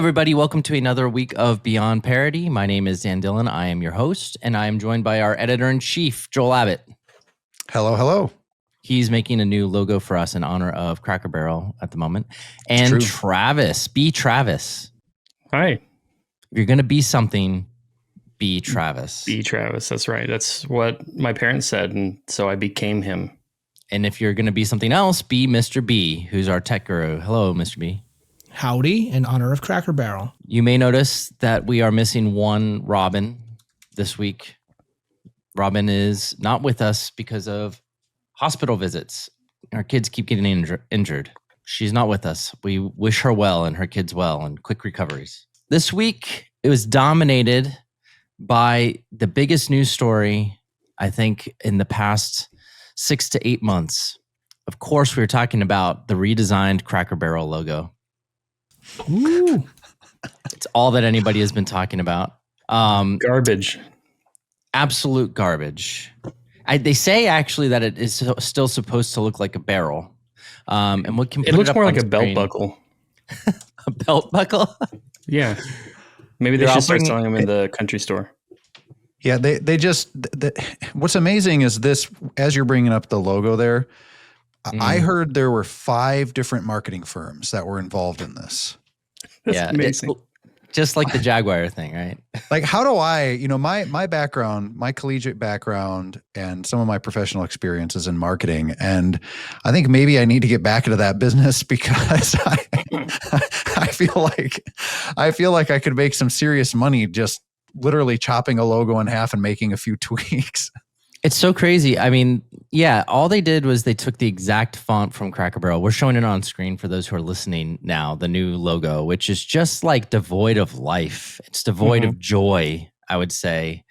everybody. Welcome to another week of Beyond Parody. My name is Dan Dillon. I am your host, and I am joined by our editor-in-chief, Joel Abbott. Hello, hello. He's making a new logo for us in honor of Cracker Barrel at the moment. And Travis, be Travis. Hi. If you're going to be something, be Travis. Be Travis. That's right. That's what my parents said, and so I became him. And if you're going to be something else, be Mr. B, who's our tech guru. Hello, Mr. B. Howdy, in honor of Cracker Barrel. You may notice that we are missing one Robin this week. Robin is not with us because of hospital visits. Our kids keep getting injured. She's not with us. We wish her well and her kids well and quick recoveries. This week, it was dominated by the biggest news story, I think, in the past 6 to 8 months. Of course, we were talking about the redesigned Cracker Barrel logo. Ooh. It's all that anybody has been talking about. Garbage. Absolute garbage. They say actually that it is still supposed to look like a barrel. And what can it looks more like a belt buckle. A belt buckle? Yeah. Maybe they should start selling them in the country store. Yeah, they just what's amazing is this, as you're bringing up the logo there, I heard there were 5 different marketing firms that were involved in this. That's amazing. Just like the Jaguar thing, right? Like, how do I, my background, my collegiate background, and some of my professional experiences in marketing, and I think maybe I need to get back into that business because I feel like I could make some serious money just literally chopping a logo in half and making a few tweaks. It's so crazy. I mean, yeah, all they did was they took the exact font from Cracker Barrel. We're showing it on screen for those who are listening now, the new logo, which is just like devoid of life. It's devoid of joy, I would say.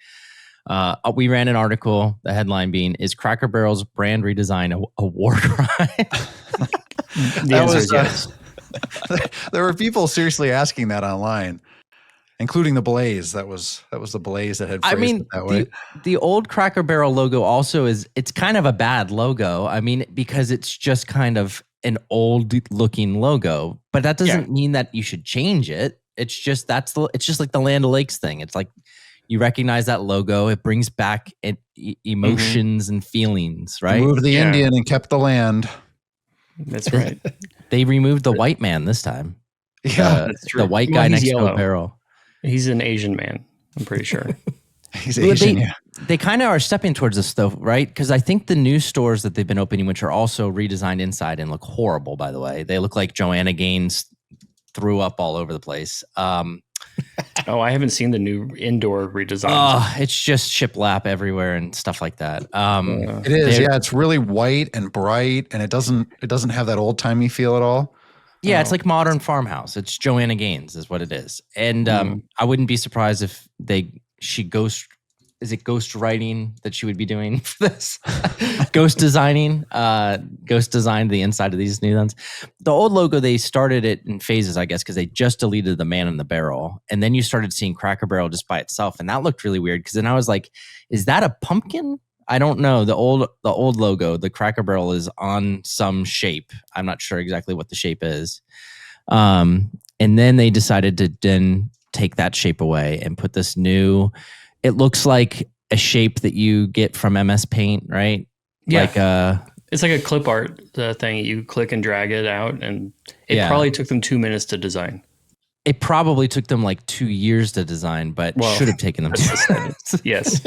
We ran an article, the headline being, is Cracker Barrel's brand redesign a war crime? The answer is yes. There were people seriously asking that online. Including the Blaze. That was the Blaze that had phrased it that way. The old Cracker Barrel logo also it's kind of a bad logo. I mean, because it's just kind of an old looking logo, but that doesn't mean that you should change it. It's just it's just like the Land O'Lakes thing. It's like you recognize that logo. It brings back emotions and feelings, right? Moved the Indian and kept the land. That's right. They removed the white man this time. Yeah, that's true. The white guy next to a barrel. He's an Asian man, I'm pretty sure. He's Asian, They kind of are stepping towards this, though, right? Because I think the new stores that they've been opening, which are also redesigned inside and look horrible, by the way. They look like Joanna Gaines threw up all over the place. I haven't seen the new indoor redesign. It's just shiplap everywhere and stuff like that. It is, it's really white and bright, and it doesn't have that old-timey feel at all. Yeah, it's like modern farmhouse. It's Joanna Gaines is what it is. And I wouldn't be surprised if ghost writing that she would be doing for this? Ghost designed the inside of these new ones. The old logo, they started it in phases, I guess, because they just deleted the man in the barrel. And then you started seeing Cracker Barrel just by itself. And that looked really weird because then I was like, is that a pumpkin? I don't know. The old logo, the Cracker Barrel, is on some shape. I'm not sure exactly what the shape is. And then they decided to then take that shape away and put this new. It looks like a shape that you get from MS Paint, right? Yeah. It's like a clip art thing. You click and drag it out, and it probably took them 2 minutes to design. It probably took them like 2 years to design, but should have taken them 2 minutes. Yes.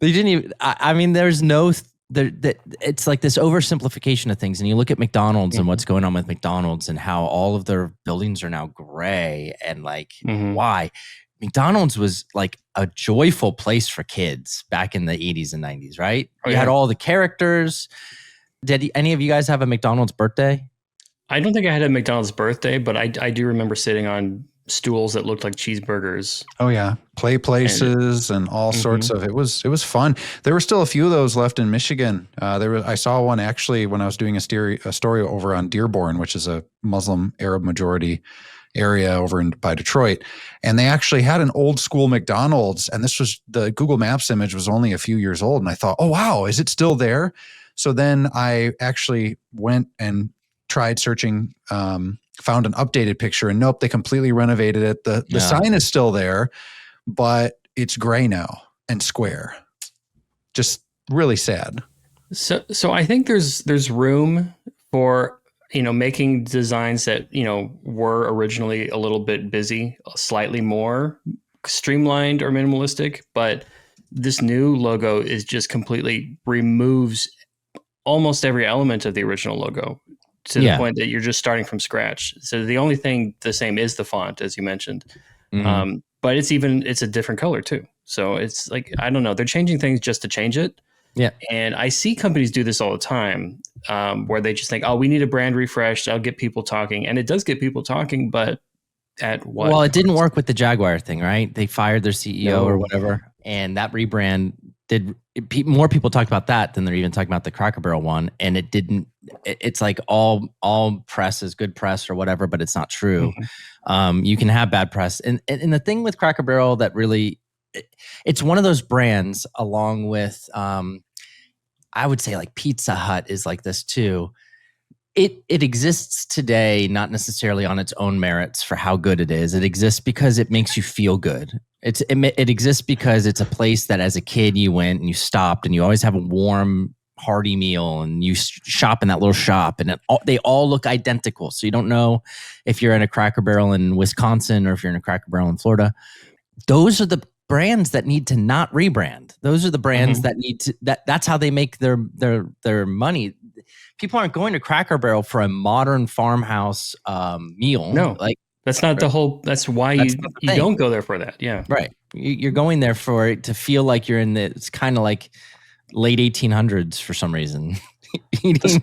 They didn't even. I mean, there's no. It's like this oversimplification of things, and you look at McDonald's and what's going on with McDonald's and how all of their buildings are now gray, and like why McDonald's was like a joyful place for kids back in the 80s and 90s, right? You had all the characters. Did any of you guys have a McDonald's birthday? I don't think I had a McDonald's birthday, but I do remember sitting on stools that looked like cheeseburgers. Oh yeah, play places and all sorts of. It was fun. There were still a few of those left in Michigan. I saw one actually when I was doing a story over on Dearborn, which is a Muslim Arab majority area over by Detroit, and they actually had an old school McDonald's. And this was the Google Maps image was only a few years old, and I thought, oh wow, is it still there? So then I actually went and tried searching found an updated picture, and nope, they completely renovated it. The sign is still there, but it's gray now and square. Just really sad. So I think there's room for, making designs that, were originally a little bit busy, slightly more streamlined or minimalistic, but this new logo is just completely removes almost every element of the original logo to the point that you're just starting from scratch. So the only thing the same is the font, as you mentioned. But it's a different color too. So it's like, I don't know, they're changing things just to change it. Yeah. And I see companies do this all the time, where they just think, oh, we need a brand refresh. I'll get people talking. And it does get people talking, but at what? Well, it didn't work with the Jaguar thing, right? They fired their CEO or whatever. And that rebrand more people talked about that than they're even talking about the Cracker Barrel one. And it didn't, it's like all press is good press or whatever, but it's not true. You can have bad press. And the thing with Cracker Barrel that really, it's one of those brands along with, I would say like Pizza Hut is like this too. It exists today, not necessarily on its own merits for how good it is. It exists because it makes you feel good. It exists because it's a place that as a kid you went and you stopped and you always have a warm, hearty meal and you shop in that little shop and they all look identical. So you don't know if you're in a Cracker Barrel in Wisconsin or if you're in a Cracker Barrel in Florida. Those are the brands that need to not rebrand. Those are the brands that need to, that's how they make their money. People aren't going to Cracker Barrel for a modern farmhouse meal. No, like that's not the whole. That's why you don't go there for that. Yeah, right. You're going there for it to feel like you're in the. It's kind of like late 1800s for some reason. This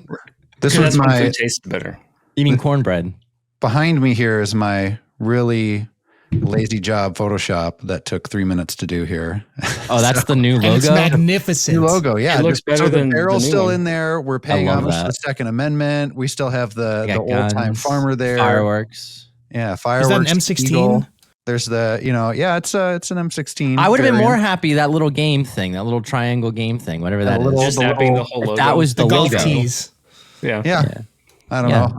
was my food tastes better. Eating cornbread. Behind me here is my really lazy job Photoshop that took 3 minutes to do here. Oh, that's the new logo. And it's magnificent. New logo, yeah. It looks better than the barrel's the new still one. in there. We're paying homage to the Second Amendment. We still have the old time farmer there. Fireworks. Yeah, fireworks. Is that an M16? Eagle. There's the, it's an M16. I would have been more happy that little game thing, that little triangle game thing, whatever that is. Just that being the whole logo. That was the golf logo. tees. Yeah. I don't know.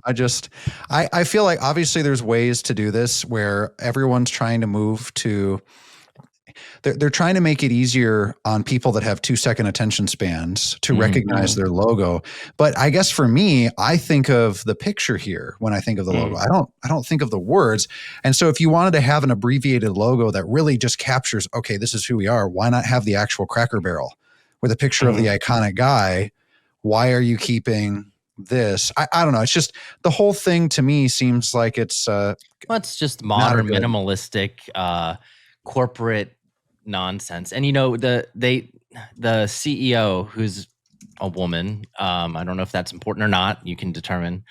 I feel like obviously there's ways to do this where everyone's trying to move to, they're trying to make it easier on people that have 2-second attention spans to recognize their logo. But I guess for me, I think of the picture here when I think of the logo. I don't think of the words. And so if you wanted to have an abbreviated logo that really just captures, okay, this is who we are, why not have the actual Cracker Barrel with a picture of the iconic guy? Why are you keeping this? I don't know. It's just the whole thing to me seems like it's it's just modern minimalistic corporate nonsense. And the CEO, who's a woman, I don't know if that's important or not, you can determine.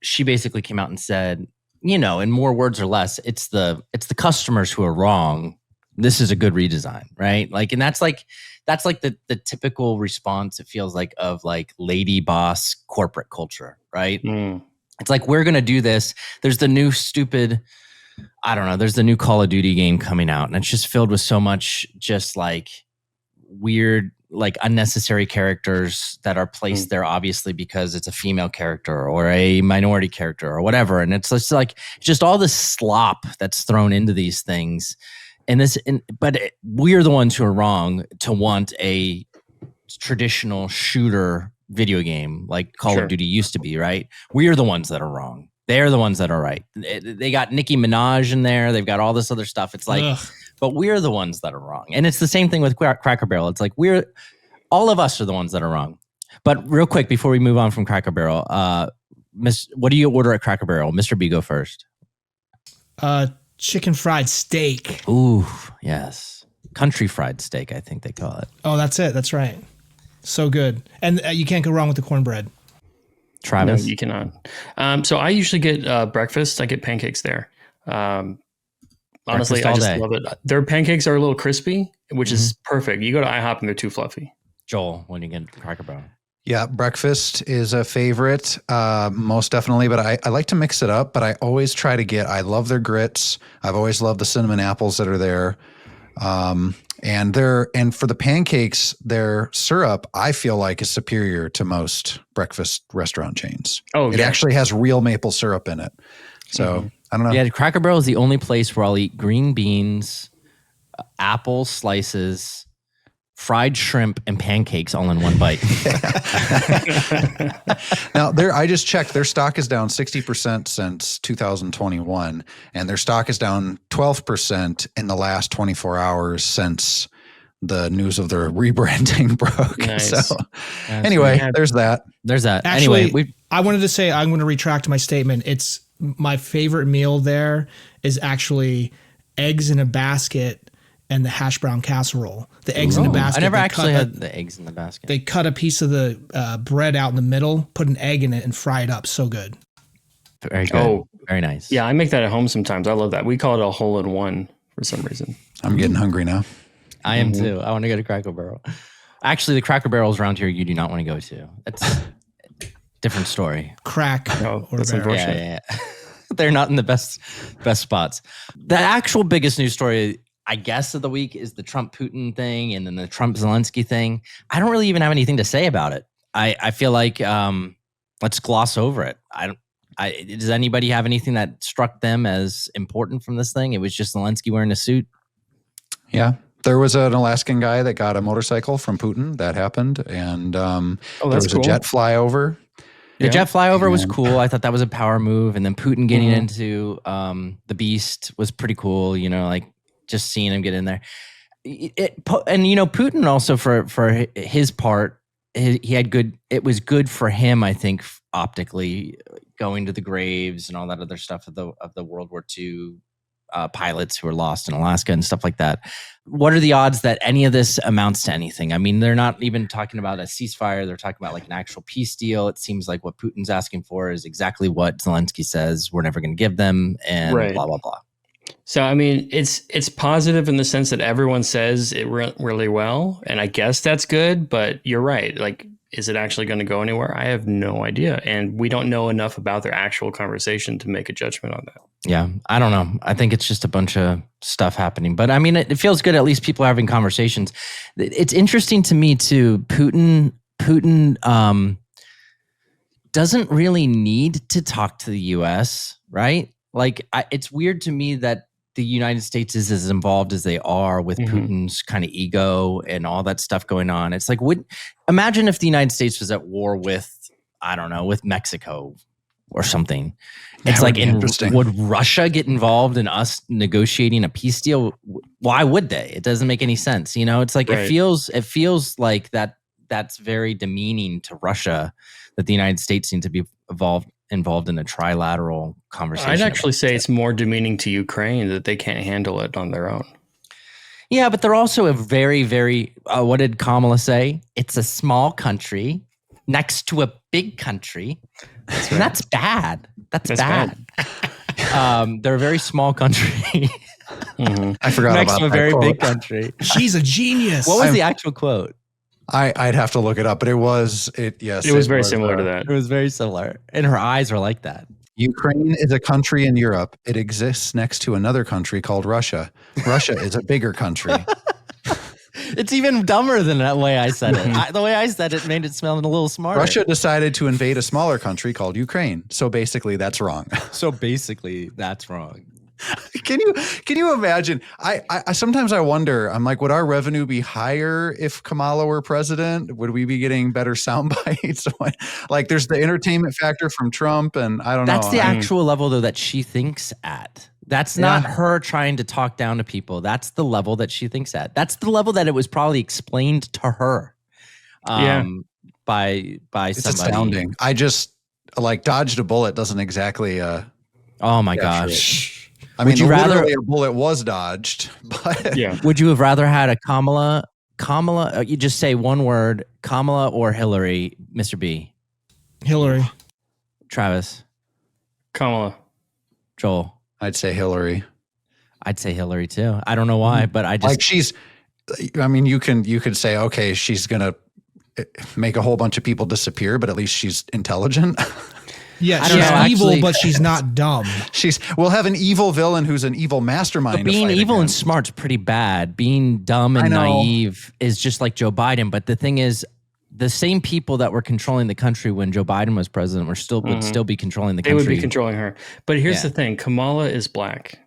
She basically came out and said, in more words or less, it's the customers who are wrong. This is a good redesign, right? Like, and that's like the typical response, it feels like, of like lady boss corporate culture, right? It's like, we're going to do this. There's the new stupid, I don't know, there's the new Call of Duty game coming out, and it's just filled with so much just like weird, like unnecessary characters that are placed there obviously because it's a female character or a minority character or whatever. And it's just like, just all this slop that's thrown into these things. But we're the ones who are wrong to want a traditional shooter video game like Call of Duty used to be, right? We are the ones that are wrong. They're the ones that are right. They got Nicki Minaj in there. They've got all this other stuff. It's like, but we're the ones that are wrong. And it's the same thing with Cracker Barrel. It's like, all of us are the ones that are wrong. But real quick, before we move on from Cracker Barrel, what do you order at Cracker Barrel? Mr. B, go first. Chicken fried steak. Ooh, yes. Country fried steak, I think they call it. Oh, that's it. That's right. So good. And you can't go wrong with the cornbread. Travis? No, you cannot. So I usually get breakfast. I get pancakes there. Honestly, I just love it. Their pancakes are a little crispy, which is perfect. You go to IHOP and they're too fluffy. Joel, when you get Cracker Barrel? Yeah, breakfast is a favorite, most definitely. But I like to mix it up. But I always try to I love their grits. I've always loved the cinnamon apples that are there. And for the pancakes, their syrup, I feel like, is superior to most breakfast restaurant chains. Oh, it actually has real maple syrup in it. So I don't know. Yeah, Cracker Barrel is the only place where I'll eat green beans, apple slices, fried shrimp, and pancakes all in one bite. Now, I just checked. Their stock is down 60% since 2021, and their stock is down 12% in the last 24 hours since the news of their rebranding broke. Nice. So, anyway, there's that. There's that. Actually, anyway, I wanted to say, I'm going to retract my statement. It's my favorite meal there is actually eggs in a basket and the hash brown casserole. The eggs in a basket. I never actually had the eggs in the basket. They cut a piece of the bread out in the middle, put an egg in it, and fry it up. So good. Very good. Oh, very nice. Yeah, I make that at home sometimes. I love that. We call it a hole-in-one for some reason. I'm getting hungry now. I am too. I want to go to Cracker Barrel. Actually, the Cracker Barrels around here you do not want to go to. That's a different story. Crack. No, that's unfortunate. Yeah. They're not in the best spots. The actual biggest news story, I guess, of the week is the Trump-Putin thing and then the Trump-Zelensky thing. I don't really even have anything to say about it. I feel like let's gloss over it. Does anybody have anything that struck them as important from this thing? It was just Zelensky wearing a suit. Yeah. There was an Alaskan guy that got a motorcycle from Putin. That happened. And there was a jet flyover. The jet flyover was cool. I thought that was a power move. And then Putin getting into the beast was pretty cool. You know, like just seeing him get in there. And, you know, Putin also for his part, he had good, it was good for him, I think, optically, going to the graves and all that other stuff of the World War II pilots who were lost in Alaska and stuff like that. What are the odds that any of this amounts to anything? I mean, they're not even talking about a ceasefire. They're talking about like an actual peace deal. It seems like what Putin's asking for is exactly what Zelensky says we're never going to give them, and blah, blah, blah. So, I mean, it's positive in the sense that everyone says it really well, and I guess that's good, but you're right. Like, is it actually going to go anywhere? I have no idea, and we don't know enough about their actual conversation to make a judgment on that. Yeah, I don't know. I think it's just a bunch of stuff happening, but I mean, it feels good. At least people are having conversations. It's interesting to me too. Putin doesn't really need to talk to the U.S., right? Like, it's weird to me that the United States is as involved as they are with Putin's kind of ego and all that stuff going on. It's like, imagine if the United States was at war with, I don't know, with Mexico or something. It's like, would Russia get involved in us negotiating a peace deal? Why would they? It doesn't make any sense. You know, it's like, it feels like that's very demeaning to Russia that the United States seem to be involved in a trilateral conversation. I'd actually say it's more demeaning to Ukraine that they can't handle it on their own. Yeah, but they're also a very, very, what did Kamala say? It's a small country next to a big country. That's right. And that's bad. That's bad. They're a very small country. I forgot next about to a that very quote. big country. She's a genius. What was the actual quote? I'd have to look it up, but it was very similar to that. It was very similar. And her eyes are like that. Ukraine is a country in Europe. It exists next to another country called Russia. Russia is a bigger country. It's even dumber than that way I said it. The way I said it made it sound a little smarter. Russia decided to invade a smaller country called Ukraine. So basically, that's wrong. Can you imagine? I sometimes I wonder, I'm like, would our revenue be higher if Kamala were president? Would we be getting better sound bites? Like, there's the entertainment factor from Trump, and I don't know. That's the actual level, though, that she thinks at. That's not her trying to talk down to people. That's the level that she thinks at. That's the level that it was probably explained to her by it's somebody. Astounding. I just, like, dodged a bullet doesn't exactly oh my gosh. I mean, literally a bullet was dodged, but Would you have rather had a Kamala, you just say one word, Kamala or Hillary, Mr. B? Hillary. Travis. Kamala. Joel. I'd say Hillary. I'd say Hillary too. I don't know why, but I just you could say, okay, she's going to make a whole bunch of people disappear, but at least she's intelligent. Yeah, I don't she's know, evil, actually- but she's not dumb. We'll have an evil villain who's an evil mastermind. But being to fight evil and against. smart's pretty bad. Being dumb and I know. naive is just like Joe Biden. But the thing is, the same people that were controlling the country when Joe Biden was president would still be controlling the They country. would be controlling her. But here's Yeah. the thing: Kamala is black.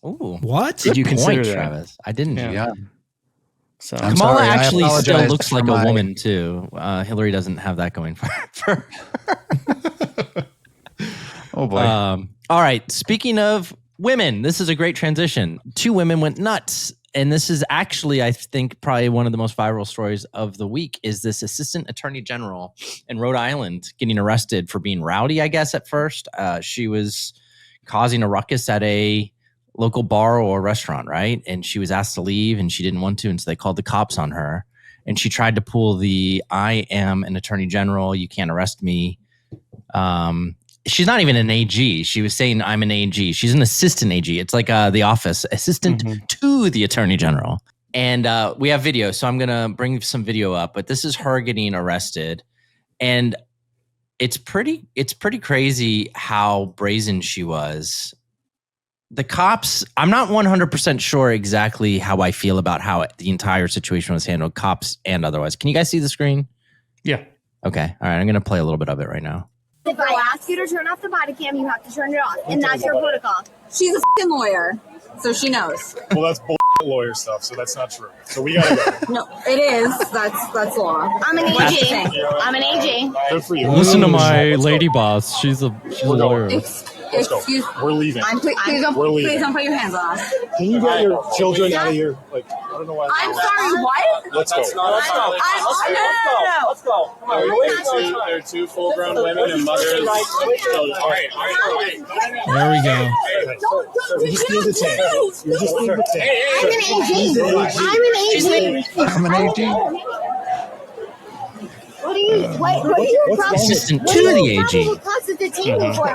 Ooh, What? Did you good consider point, that? Travis? I didn't. Yeah. Yeah. So I'm Kamala sorry, I actually still apologize looks for like my- a woman too. Hillary doesn't have that going for her. Oh boy. All right. Speaking of women, this is a great transition. 2 women went nuts. And this is actually, I think, probably one of the most viral stories of the week is this assistant attorney general in Rhode Island getting arrested for being rowdy, I guess, at first. She was causing a ruckus at a local bar or restaurant, right? And she was asked to leave and she didn't want to. And so they called the cops on her. And she tried to pull the I am an attorney general. You can't arrest me. She's not even an AG. She was saying I'm an AG. She's an assistant AG. It's like The Office, assistant to the attorney general. And we have video, so I'm gonna bring some video up. But this is her getting arrested, and it's pretty crazy how brazen she was. The cops. I'm not 100% sure exactly how I feel about how the entire situation was handled, cops and otherwise. Can you guys see the screen? yeah. Okay. All right. I'm gonna play a little bit of it right now. If I ask you to turn off the body cam, you have to turn it off, and that's your protocol. She's a f***ing lawyer, so she knows. Well, that's lawyer stuff, so that's not true. So we gotta go. No, it is. That's law. I'm an That's the AG. thing. I'm an AG. Good for you. Listen to my Let's go. lady boss. She's a We're lawyer. going. Let's go. Excuse. We're leaving. Please don't. We're leaving. Please don't put your hands on us. Can you get your children out of here? Like, I don't know why. I'm sorry. What? Let's go. No. Let's go. Come on, they're two full-grown women and mothers. All right. There we go. You just need the tank. You just need the tank. I'm an AG. I'm an AG. What are you Assistant to the AG.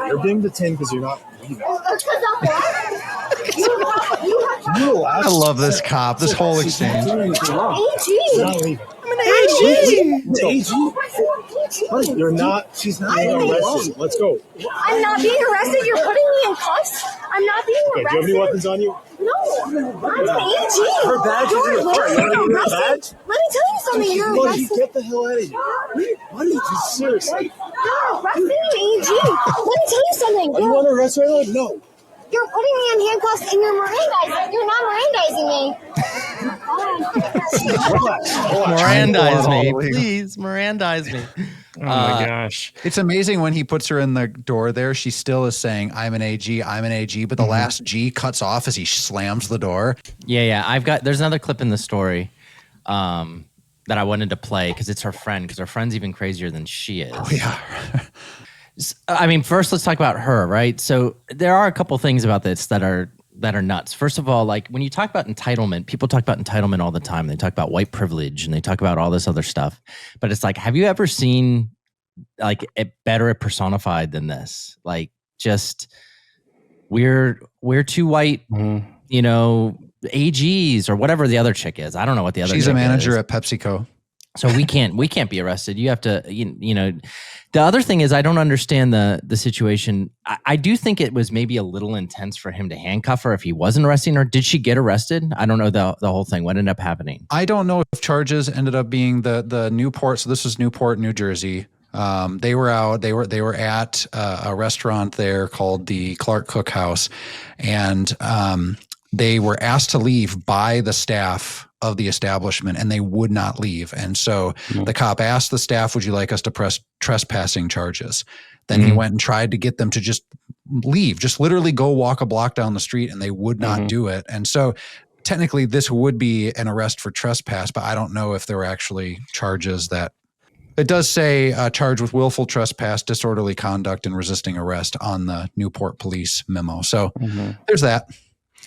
You're being detained because you're not leaving. I love this cop. This whole exchange. You're not leaving. Buddy, you're not. She's not being arrested. Let's go. I'm not being arrested. You're putting me in cuffs. I'm not being Okay, do you have any arrested. weapons on you? No, I'm an AG. Her badge is in the car. You want to give her a badge? Let me tell you something. You're Buddy, arrested. get the hell out of here. Buddy, just seriously. You're arresting me, AG. Let me tell you something. Are you under arrest right now? No. You're putting me in handcuffs and you're Mirandizing. You're not Mirandizing me. Relax. Mirandize me, All legal. please. Mirandize me. Oh my gosh. It's amazing when he puts her in the door there, she still is saying, I'm an AG, I'm an AG, but the last G cuts off as he slams the door. Yeah. There's another clip in the story that I wanted to play because it's her friend, because her friend's even crazier than she is. Oh, yeah. I mean, first let's talk about her, right? So there are a couple things about this that are nuts. First of all, like when you talk about entitlement, people talk about entitlement all the time. They talk about white privilege and they talk about all this other stuff. But it's like, have you ever seen like it better personified than this? Like just we're too white, you know, AGs or whatever the other chick is. I don't know what the other She's a chick manager is. at PepsiCo. So we can't be arrested. You have to, you know. The other thing is I don't understand the situation. I do think it was maybe a little intense for him to handcuff her if he wasn't arresting her. Did she get arrested? I don't know the whole thing. What ended up happening? I don't know if charges ended up being the Newport. So this was Newport, New Jersey. They were out. They were at a restaurant there called the Clark Cookhouse, and they were asked to leave by the staff of the establishment, and they would not leave. And so the cop asked the staff, would you like us to press trespassing charges? Then he went and tried to get them to just leave, just literally go walk a block down the street, and they would not do it. And so technically this would be an arrest for trespass, but I don't know if there were actually charges that it does say charged with willful trespass, disorderly conduct, and resisting arrest on the Newport police memo. So there's that.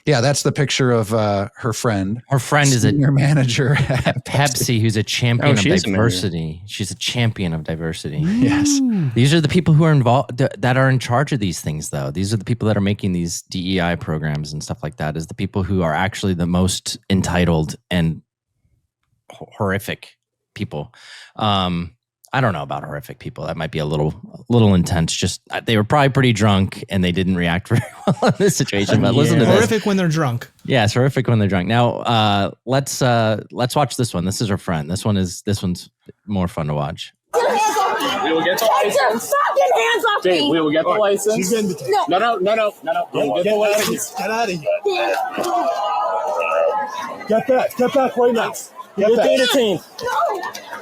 Yeah, that's the picture of her friend. Her friend is a senior manager at Pepsi, who's a champion of she is a manager. diversity. She's a champion of diversity. Yes. These are the people who are involved that are in charge of these things, though. These are the people that are making these DEI programs and stuff like that. Is the people who are actually the most entitled and horrific people. I don't know about horrific people. That might be a little intense. Just they were probably pretty drunk and they didn't react very well in this situation. But listen to this. Horrific when they're drunk. Yeah, it's horrific when they're drunk. Now, let's watch this one. This is her friend. This one's more fun to watch. We will get the Get your license. fucking hands off Jake, me! we will get the license. She's getting No. No. We will get the license. Get out of here. Get back right now. Get Get data back. team.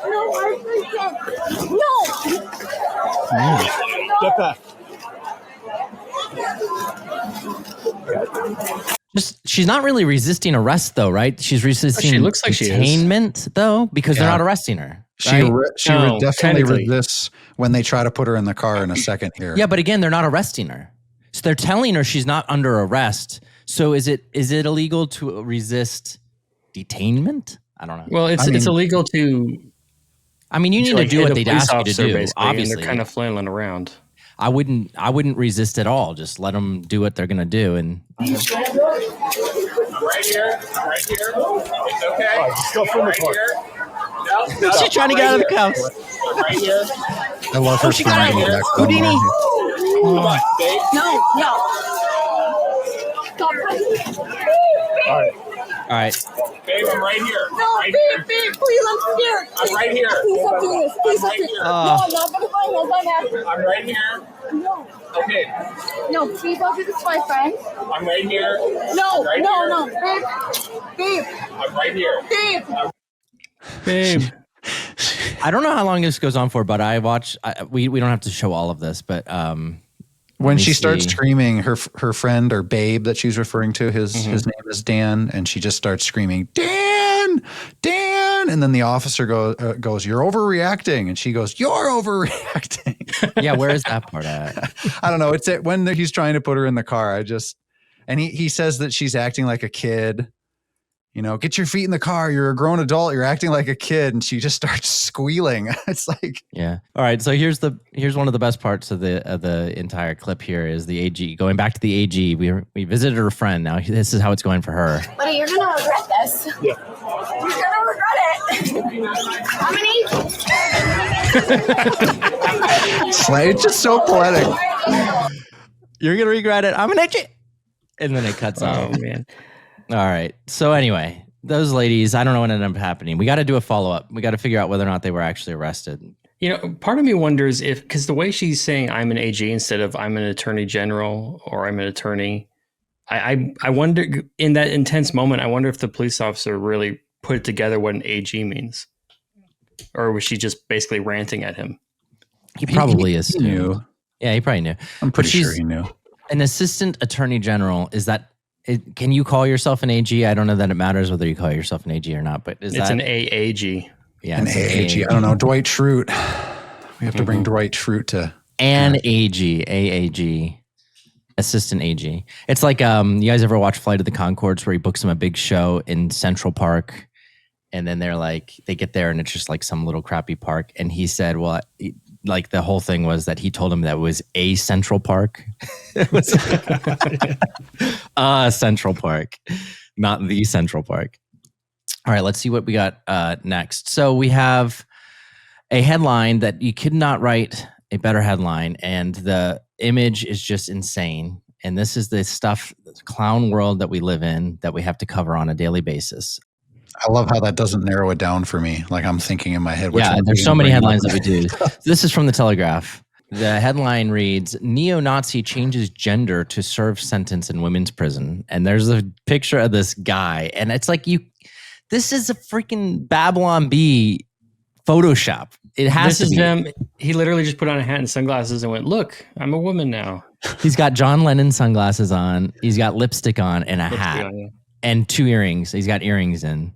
No, I freaking. No! Get back. She's not really resisting arrest, though, right? She's resisting. She looks like she is. detainment, though, because they're Yeah. not arresting her. She Right? No, definitely technically. resists when they try to put her in the car in a second here. Yeah, but again, they're not arresting her. So they're telling her she's not under arrest. So is it illegal to resist detainment? I don't know. Well, it's illegal to. I mean, you need to like, do hit what a they'd police ask you to officer, do. basically, Obviously, and they're kind of flailing around. I wouldn't resist at all. Just let them do what they're gonna do. And I'm right here. It's okay. All right, just go from the car. No, she's trying to get out of the cuffs. I'm right here. I love her. she got smiling it. back Houdini. there. Come on, babe. No! Stop. all right, Babe, I'm right here. No, Right babe, here. please, I'm scared. I'm right here. Please stop doing this. Please stop right doing this. here. No, I'm not gonna find no gun after. I'm right here. No. Okay, No, please don't do this to my friend. I'm right here. No, Right no, here. no. Babe, I'm right here. babe. I don't know how long this goes on for, but we don't have to show all of this, but When me she starts see. screaming, her friend or babe that she's referring to, his name is Dan, and she just starts screaming, Dan, and then the officer goes, you're overreacting, and she goes, you're overreacting. yeah, where is that part at? I don't know. It's when he's trying to put her in the car. And he says that she's acting like a kid. You know, get your feet in the car. You're a grown adult. You're acting like a kid. And she just starts squealing. It's like, Yeah. All right. So here's one of the best parts of the entire clip. Here is the AG. Going back to the AG, we visited her friend. Now this is how it's going for her. But you're gonna regret this. Yeah. You're gonna regret it. How many? it's just so poetic. You're gonna regret it. I'm an AG. And then it cuts Oh off. man. All right. So anyway, those ladies, I don't know what ended up happening. We got to do a follow up. We got to figure out whether or not they were actually arrested. You know, part of me wonders if, because the way she's saying I'm an AG instead of I'm an attorney general or I'm an attorney, I wonder in that intense moment, I wonder if the police officer really put together what an AG means. Or was she just basically ranting at him? He probably He assumed. knew. Yeah, he probably knew. I'm pretty she's- sure he knew. An assistant attorney general, is that, can you call yourself an AG? I don't know that it matters whether you call yourself an AG or not, but It's that an AAG. yeah, An it's an AAG. I don't know. Dwight Schrute. We have to bring Dwight Schrute to. An AAG, assistant AG. It's like you guys ever watch Flight of the Conchords where he books them a big show in Central Park, and then they get there and it's just like some little crappy park, and he said, well, like the whole thing was that he told him that it was a Central Park. It was a Central Park, not the Central Park. All right, let's see what we got next. So we have a headline that you could not write a better headline, and the image is just insane. And this is the stuff, the clown world that we live in that we have to cover on a daily basis. I love how that doesn't narrow it down for me. Like I'm thinking in my head. Which Yeah, one there's we so gonna many bring up? headlines that we do. This is from the Telegraph. The headline reads, neo-Nazi changes gender to serve sentence in women's prison. And there's a picture of this guy. And it's like, this is a freaking Babylon Bee Photoshop. It has This to is be. him. He literally just put on a hat and sunglasses and went, look, I'm a woman now. He's got John Lennon sunglasses on. He's got lipstick on and a hat and 2 earrings. He's got earrings in.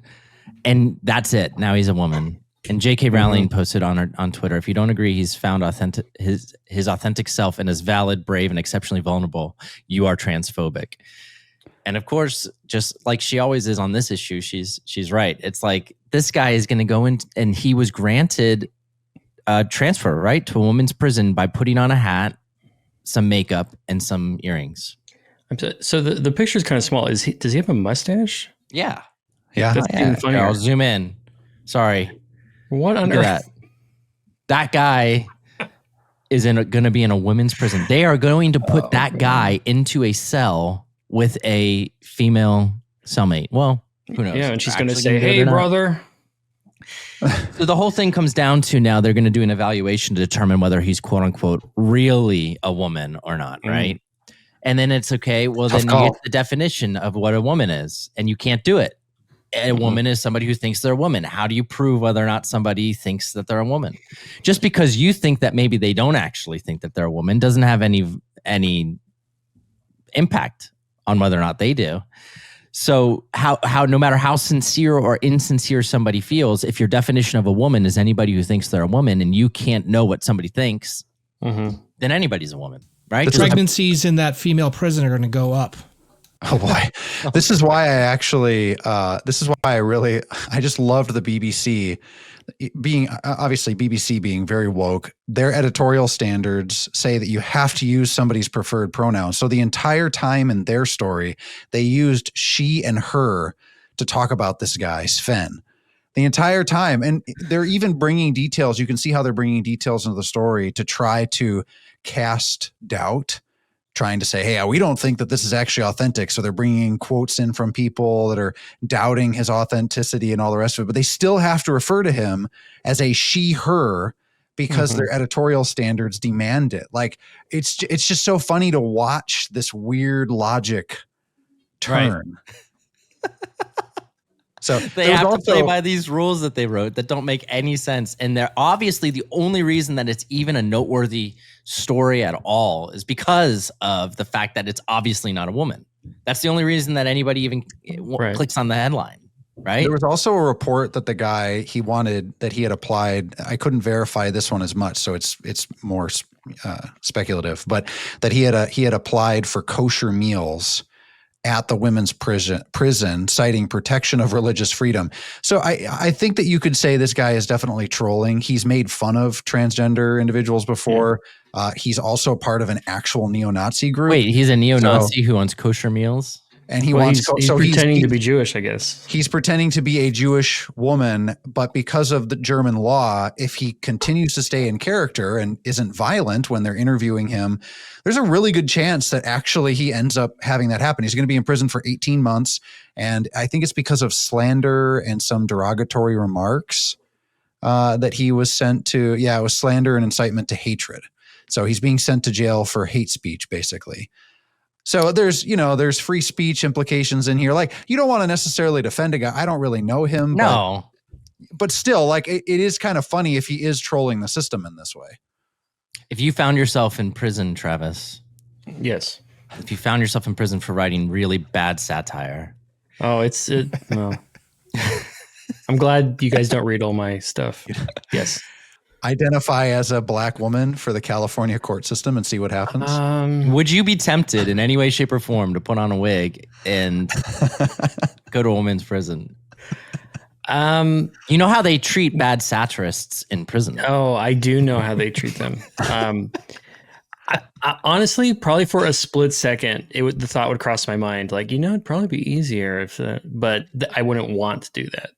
And that's it. Now he's a woman. And J.K. Rowling posted on Twitter, if you don't agree he's found his authentic self and is valid, brave, and exceptionally vulnerable, you are transphobic. And of course, just like she always is on this issue, she's right. It's like this guy is going to go in, and he was granted a transfer, right, to a woman's prison by putting on a hat, some makeup, and some earrings. So the picture's kind of small. Does he have a mustache? Yeah. Yeah. That's even funnier. I'll zoom in. Sorry. What on Look earth? at that. That guy is going to be in a women's prison. They are going to put that guy into a cell with a female cellmate. Well, who knows? Yeah, and she's They're going to actually say, gonna do it "Hey, or not. brother." So the whole thing comes down to now they're going to do an evaluation to determine whether he's quote unquote really a woman or not, right? And then it's okay. Well, Tough then you call. get the definition of what a woman is, and you can't do it. A woman is somebody who thinks they're a woman. How do you prove whether or not somebody thinks that they're a woman? Just because you think that maybe they don't actually think that they're a woman doesn't have any impact on whether or not they do. So how no matter how sincere or insincere somebody feels, if your definition of a woman is anybody who thinks they're a woman and you can't know what somebody thinks, then anybody's a woman, right? The pregnancies in that female prison are going to go up. Oh boy. This is why I actually, I just loved the BBC being, obviously BBC being very woke. Their editorial standards say that you have to use somebody's preferred pronoun. So the entire time in their story, they used she and her to talk about this guy, Sven. The entire time. And they're even bringing details. You can see how they're bringing details into the story to try to cast doubt, trying to say, hey, we don't think that this is actually authentic. So they're bringing quotes in from people that are doubting his authenticity and all the rest of it. But they still have to refer to him as a she, her, because their editorial standards demand it. Like, it's just so funny to watch this weird logic turn. Right. So they have to play by these rules that they wrote that don't make any sense. And they're obviously the only reason that it's even a noteworthy story at all is because of the fact that it's obviously not a woman. That's the only reason that anybody even clicks on the headline, right? There was also a report that the guy he had applied. I couldn't verify this one as much, so it's more speculative, but that he had applied for kosher meals at the women's prison, citing protection of religious freedom. So I think that you could say this guy is definitely trolling. He's made fun of transgender individuals before. He's also part of an actual neo-Nazi group. Wait, he's a neo-Nazi who owns kosher meals? And he wants he's pretending to be Jewish, I guess. He's pretending to be a Jewish woman, but because of the German law, if he continues to stay in character and isn't violent when they're interviewing him, there's a really good chance that actually he ends up having that happen. He's going to be in prison for 18 months. And I think it's because of slander and some derogatory remarks that he was sent to. Yeah, it was slander and incitement to hatred. So he's being sent to jail for hate speech, basically. So there's free speech implications in here. Like, you don't want to necessarily defend a guy. I don't really know him. No. But still, like, it is kind of funny if he is trolling the system in this way. If you found yourself in prison, Travis. Yes. If you found yourself in prison for writing really bad satire. Oh, no. I'm glad you guys don't read all my stuff. Yes. Identify as a black woman for the California court system and see what happens. Would you be tempted in any way, shape, or form to put on a wig and go to a women's prison? You know how they treat bad satirists in prison? Oh, I do know how they treat them. I honestly, probably for a split second, the thought would cross my mind, like, it'd probably be easier if, but I wouldn't want to do that.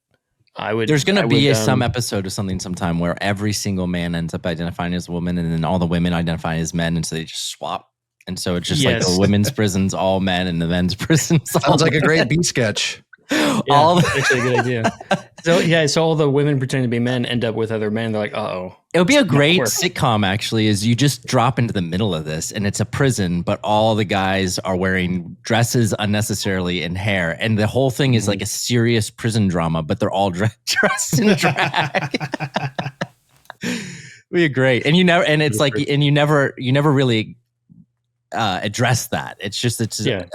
There's going to be some episode of something sometime where every single man ends up identifying as a woman, and then all the women identify as men, and so they just swap. And so it's just like the women's prison's all men, and the men's prison's all Sounds like a great beat sketch. Yeah, actually a good idea. So all the women pretending to be men end up with other men. They're like, uh-oh. It would be a great sitcom, actually, is you just drop into the middle of this, and it's a prison, but all the guys are wearing dresses unnecessarily and hair, and the whole thing is like a serious prison drama, but they're all dressed in drag. It'd be great, and you never really address that. It's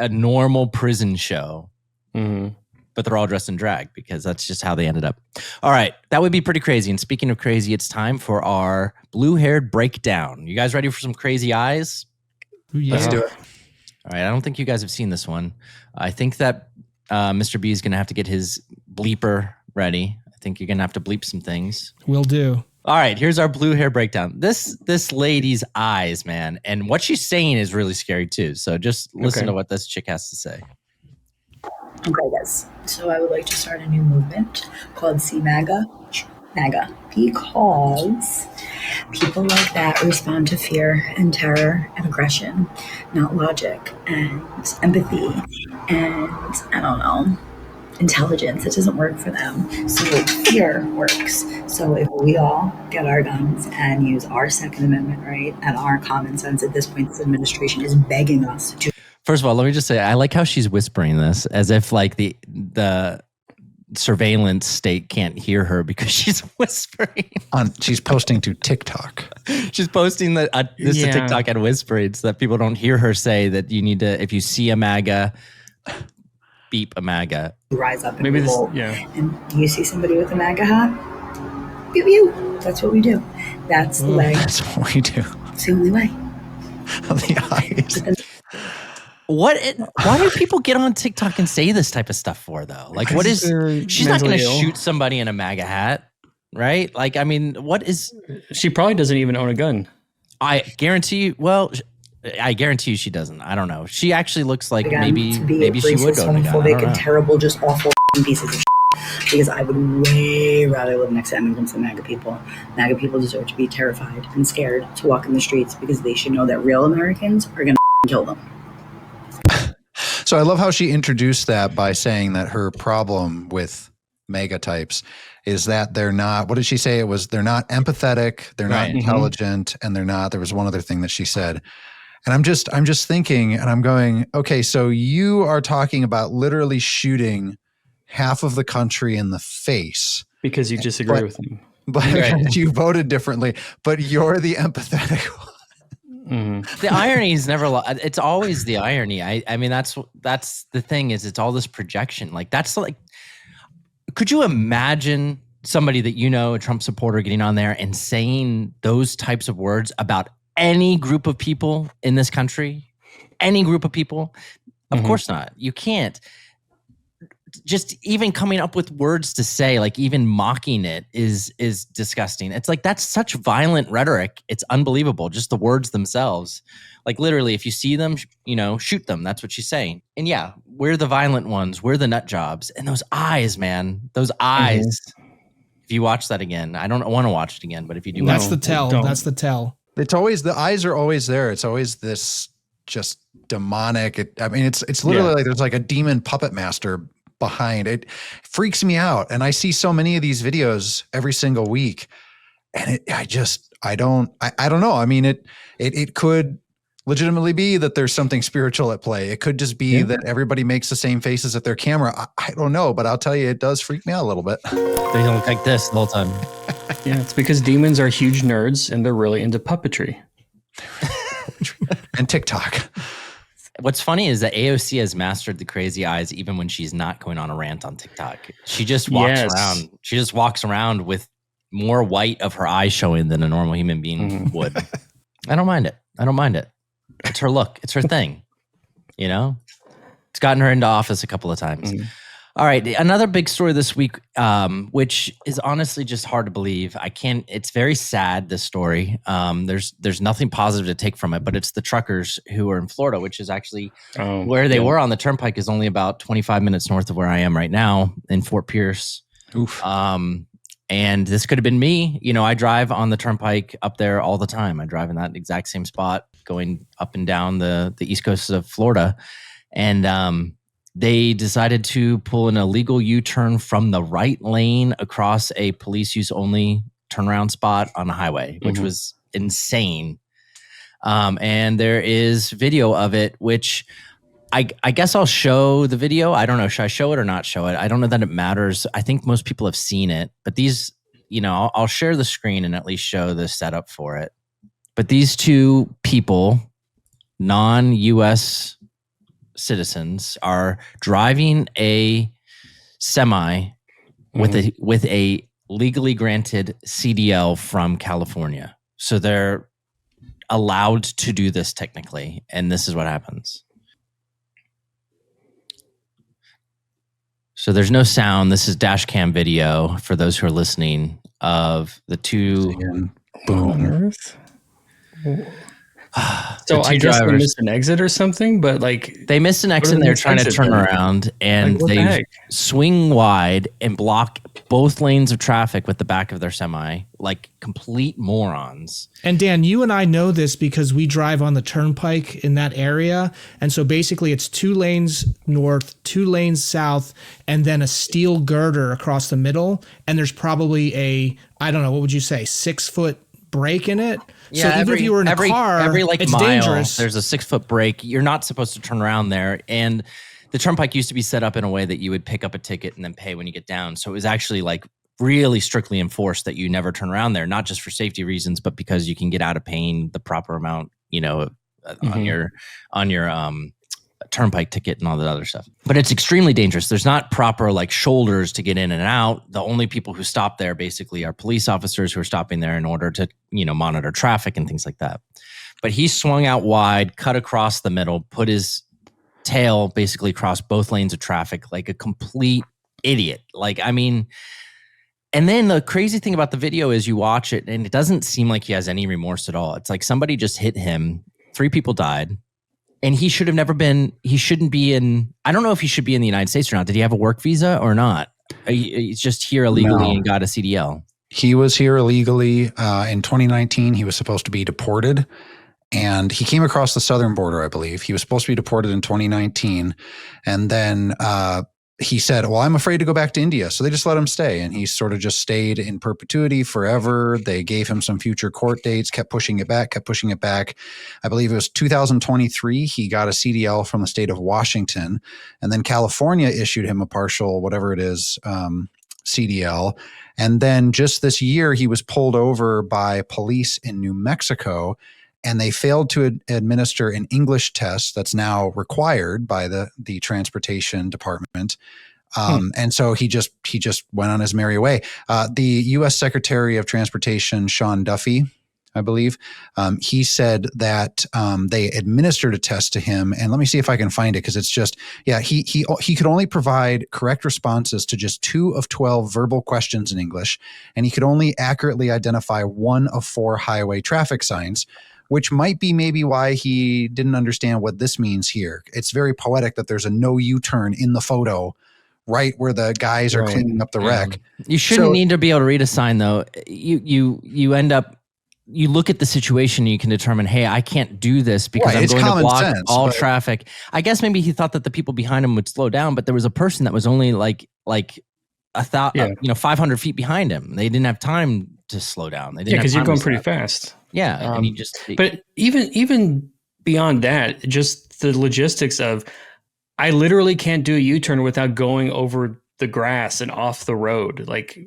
a normal prison show. Mm-hmm. But they're all dressed in drag because that's just how they ended up. All right. That would be pretty crazy. And speaking of crazy, it's time for our blue-haired breakdown. You guys ready for some crazy eyes? Yeah. Let's do it. All right. I don't think you guys have seen this one. I think that Mr. B is going to have to get his bleeper ready. I think you're going to have to bleep some things. Will do. All right. Here's our blue hair breakdown. This lady's eyes, man. And what she's saying is really scary too. So just listen to what this chick has to say. Okay, guys. So I would like to start a new movement called CMAGA. MAGA because people like that respond to fear and terror and aggression, not logic and empathy and, I don't know, intelligence. It doesn't work for them. So fear works. So if we all get our guns and use our Second Amendment right and our common sense, at this point, this administration is begging us to. First of all, let me just say, I like how she's whispering this as if like the surveillance state can't hear her because she's whispering. She's posting to TikTok. She's posting this to TikTok and whispering so that people don't hear her say that you need to, if you see a MAGA, beep a MAGA. Rise up and revolt. And you see somebody with a MAGA hat, pew pew. That's what we do. That's the way. That's what we do. It's the only way. The eyes. Why do people get on TikTok and say this type of stuff for though? Like, what is? She's not going to shoot somebody in a MAGA hat, right? Like, I mean, what is? She probably doesn't even own a gun. I guarantee you. Well, I guarantee you she doesn't. I don't know. She actually looks like maybe she would own a gun. Homophobic and terrible, just awful pieces of shit. Because I would way rather live next to immigrants than MAGA people. MAGA people deserve to be terrified and scared to walk in the streets because they should know that real Americans are going to kill them. So I love how she introduced that by saying that her problem with MAGA types is that they're not, what did she say? It was, they're not empathetic, they're not intelligent, and there was one other thing that she said. And I'm just thinking, and I'm going, okay, so you are talking about literally shooting half of the country in the face. Because you disagree with them. But you voted differently, but you're the empathetic one. Mm-hmm. The irony is never. It's always the irony. I mean, that's the thing is, it's all this projection. Like that's like, could you imagine somebody that you know, a Trump supporter, getting on there and saying those types of words about any group of people in this country? Any group of people? Of course not. You can't. Just even coming up with words to say, like even mocking it is disgusting. It's like, that's such violent rhetoric. It's unbelievable. Just the words themselves. Like literally, if you see them, shoot them. That's what she's saying. And yeah, we're the violent ones. We're the nut jobs. And those eyes, man, those eyes. If you watch that again, I don't want to watch it again, but if you do, that's the tell. That's the tell. It's always, the eyes are always there. It's always this just demonic. It's literally like there's like a demon puppet master behind it. Freaks me out. And I see so many of these videos every single week. And I don't know. I mean, it could legitimately be that there's something spiritual at play. It could just be that everybody makes the same faces at their camera. I don't know, but I'll tell you, it does freak me out a little bit. They don't look like this the whole time. Yeah, it's because demons are huge nerds and they're really into puppetry. And TikTok. What's funny is that AOC has mastered the crazy eyes even when she's not going on a rant on TikTok. She just walks around. She just walks around with more white of her eyes showing than a normal human being would. I don't mind it. It's her look. It's her thing. It's gotten her into office a couple of times. All right. Another big story this week, which is honestly just hard to believe. It's very sad, this story. There's nothing positive to take from it, but it's the truckers who are in Florida, which is actually where they were on the turnpike, is only about 25 minutes north of where I am right now in Fort Pierce. Oof. And this could have been me. I drive on the turnpike up there all the time. I drive in that exact same spot going up and down the east coast of Florida. And, they decided to pull an illegal U-turn from the right lane across a police use only turnaround spot on a highway, which was insane. And there is video of it, which I guess I'll show the video. I don't know. Should I show it or not show it? I don't know that it matters. I think most people have seen it, but these, I'll share the screen and at least show the setup for it. But these two people, non-US citizens, are driving a semi with a legally granted CDL from California. So they're allowed to do this technically, and this is what happens. So there's no sound. This is dash cam video for those who are listening of the two. Boom. So The I two guess they drivers. missed an exit or something, but like They missed an exit and they're trying to turn around, and Like, what the they heck? swing wide and block both lanes of traffic with the back of their semi, like complete morons. And Dan, you and I know this because we drive on the turnpike in that area. And so basically it's 2 lanes north, 2 lanes south, and then a steel girder across the middle. And there's probably I don't know, what would you say, 6-foot break in it? Yeah, so even if you were in a car, every like it's mile, dangerous. there's a 6-foot break. You're not supposed to turn around there. And the turnpike used to be set up in a way that you would pick up a ticket and then pay when you get down. So it was actually like really strictly enforced that you never turn around there, not just for safety reasons, but because you can get out of paying the proper amount, on your turnpike ticket and all that other stuff. But it's extremely dangerous. There's not proper like shoulders to get in and out. The only people who stop there basically are police officers who are stopping there in order to, monitor traffic and things like that. But he swung out wide, cut across the middle, put his tail basically across both lanes of traffic like a complete idiot. And then the crazy thing about the video is you watch it and it doesn't seem like he has any remorse at all. It's like somebody just hit him. 3 people died. And he should have never been, he shouldn't be in, I don't know if he should be in the United States or not. Did he have a work visa or not? He's just here illegally and got a CDL. He was here illegally. In 2019, he was supposed to be deported. And he came across the southern border, I believe. He was supposed to be deported in 2019. And then he said, well, I'm afraid to go back to India. So they just let him stay. And he sort of just stayed in perpetuity forever. They gave him some future court dates, kept pushing it back. I believe it was 2023. He got a CDL from the state of Washington. And then California issued him a partial, whatever it is, CDL. And then just this year, he was pulled over by police in New Mexico. And they failed to administer an English test that's now required by the transportation department. And so he just went on his merry way. The U.S. Secretary of Transportation, Sean Duffy, I believe, he said that they administered a test to him. And let me see if I can find it, because it's just, he could only provide correct responses to just 2 of 12 verbal questions in English. And he could only accurately identify 1 of 4 highway traffic signs, which might be maybe why he didn't understand what this means here. It's very poetic that there's a no U-turn in the photo right where the guys are cleaning up the wreck. You shouldn't need to be able to read a sign, though. You end up, you look at the situation and you can determine, hey, I can't do this because I'm going to block all traffic. I guess maybe he thought that the people behind him would slow down, but there was a person that was only like 500 feet behind him. They didn't have time to slow down. Because you're going pretty fast. Yeah, and but even beyond that, just the logistics of, I literally can't do a U-turn without going over the grass and off the road. Like,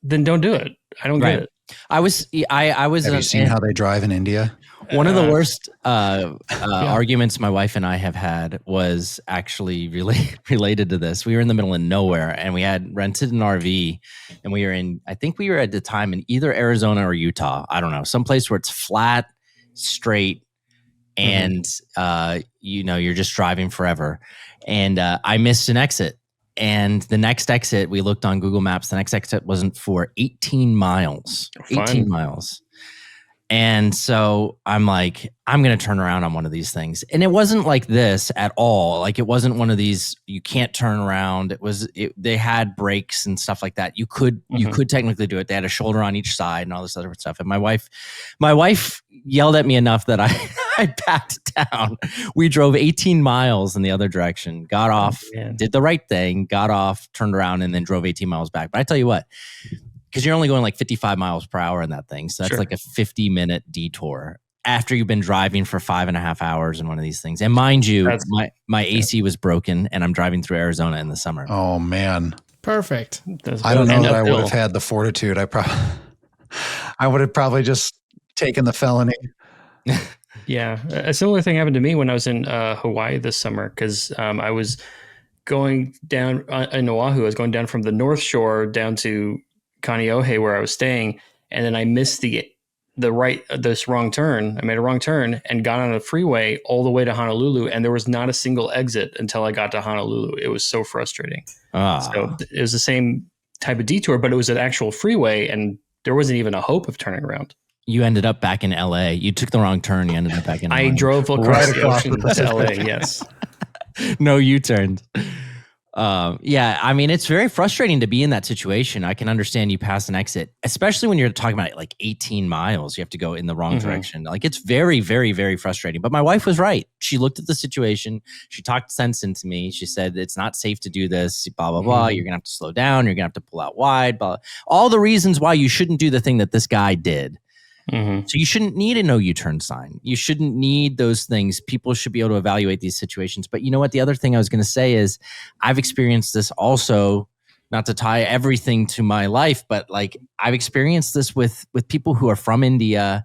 then don't do it. I don't get it. I was. Have you seen how they drive in India? One of the worst arguments my wife and I have had was actually related to this. We were in the middle of nowhere and we had rented an RV, and I think we were at the time in either Arizona or Utah. I don't know, someplace where it's flat, straight, and you're just driving forever. And I missed an exit. And the next exit, we looked on Google Maps, the next exit wasn't for 18 miles. 18 miles. And so I'm like, I'm going to turn around on one of these things. And it wasn't like this at all. Like, it wasn't one of these, you can't turn around. They had brakes and stuff like that. You could technically do it. They had a shoulder on each side and all this other stuff. And my wife yelled at me enough that I backed down. We drove 18 miles in the other direction, got off, did the right thing, got off, turned around, and then drove 18 miles back. But I tell you what, because you're only going like 55 miles per hour in that thing. So that's like a 50-minute detour after you've been driving for 5.5 hours in one of these things. And mind you, my AC was broken and I'm driving through Arizona in the summer. Oh, man. Perfect. I don't know that I would have had the fortitude. I would have probably just taken the felony. Yeah. A similar thing happened to me when I was in Hawaii this summer, because I was going down in Oahu. I was going down from the North Shore down to Kaneohe, where I was staying, and then I missed this wrong turn. I made a wrong turn and got on a freeway all the way to Honolulu, and there was not a single exit until I got to Honolulu. It was so frustrating. So it was the same type of detour, but it was an actual freeway, and there wasn't even a hope of turning around. You ended up back in LA. You took the wrong turn. You ended up back in LA. I drove across the ocean to LA. Yes. No U-turns. Yeah, I mean, it's very frustrating to be in that situation. I can understand you pass an exit, especially when you're talking about like 18 miles. You have to go in the wrong direction. Like, it's very, very, very frustrating. But my wife was right. She looked at the situation. She talked sense into me. She said, it's not safe to do this, blah, blah, blah. You're going to have to slow down. You're going to have to pull out wide, blah. All the reasons why you shouldn't do the thing that this guy did. So you shouldn't need a no U-turn sign. You shouldn't need those things. People should be able to evaluate these situations. But you know what? The other thing I was going to say is I've experienced this also, not to tie everything to my life, but like I've experienced this with people who are from India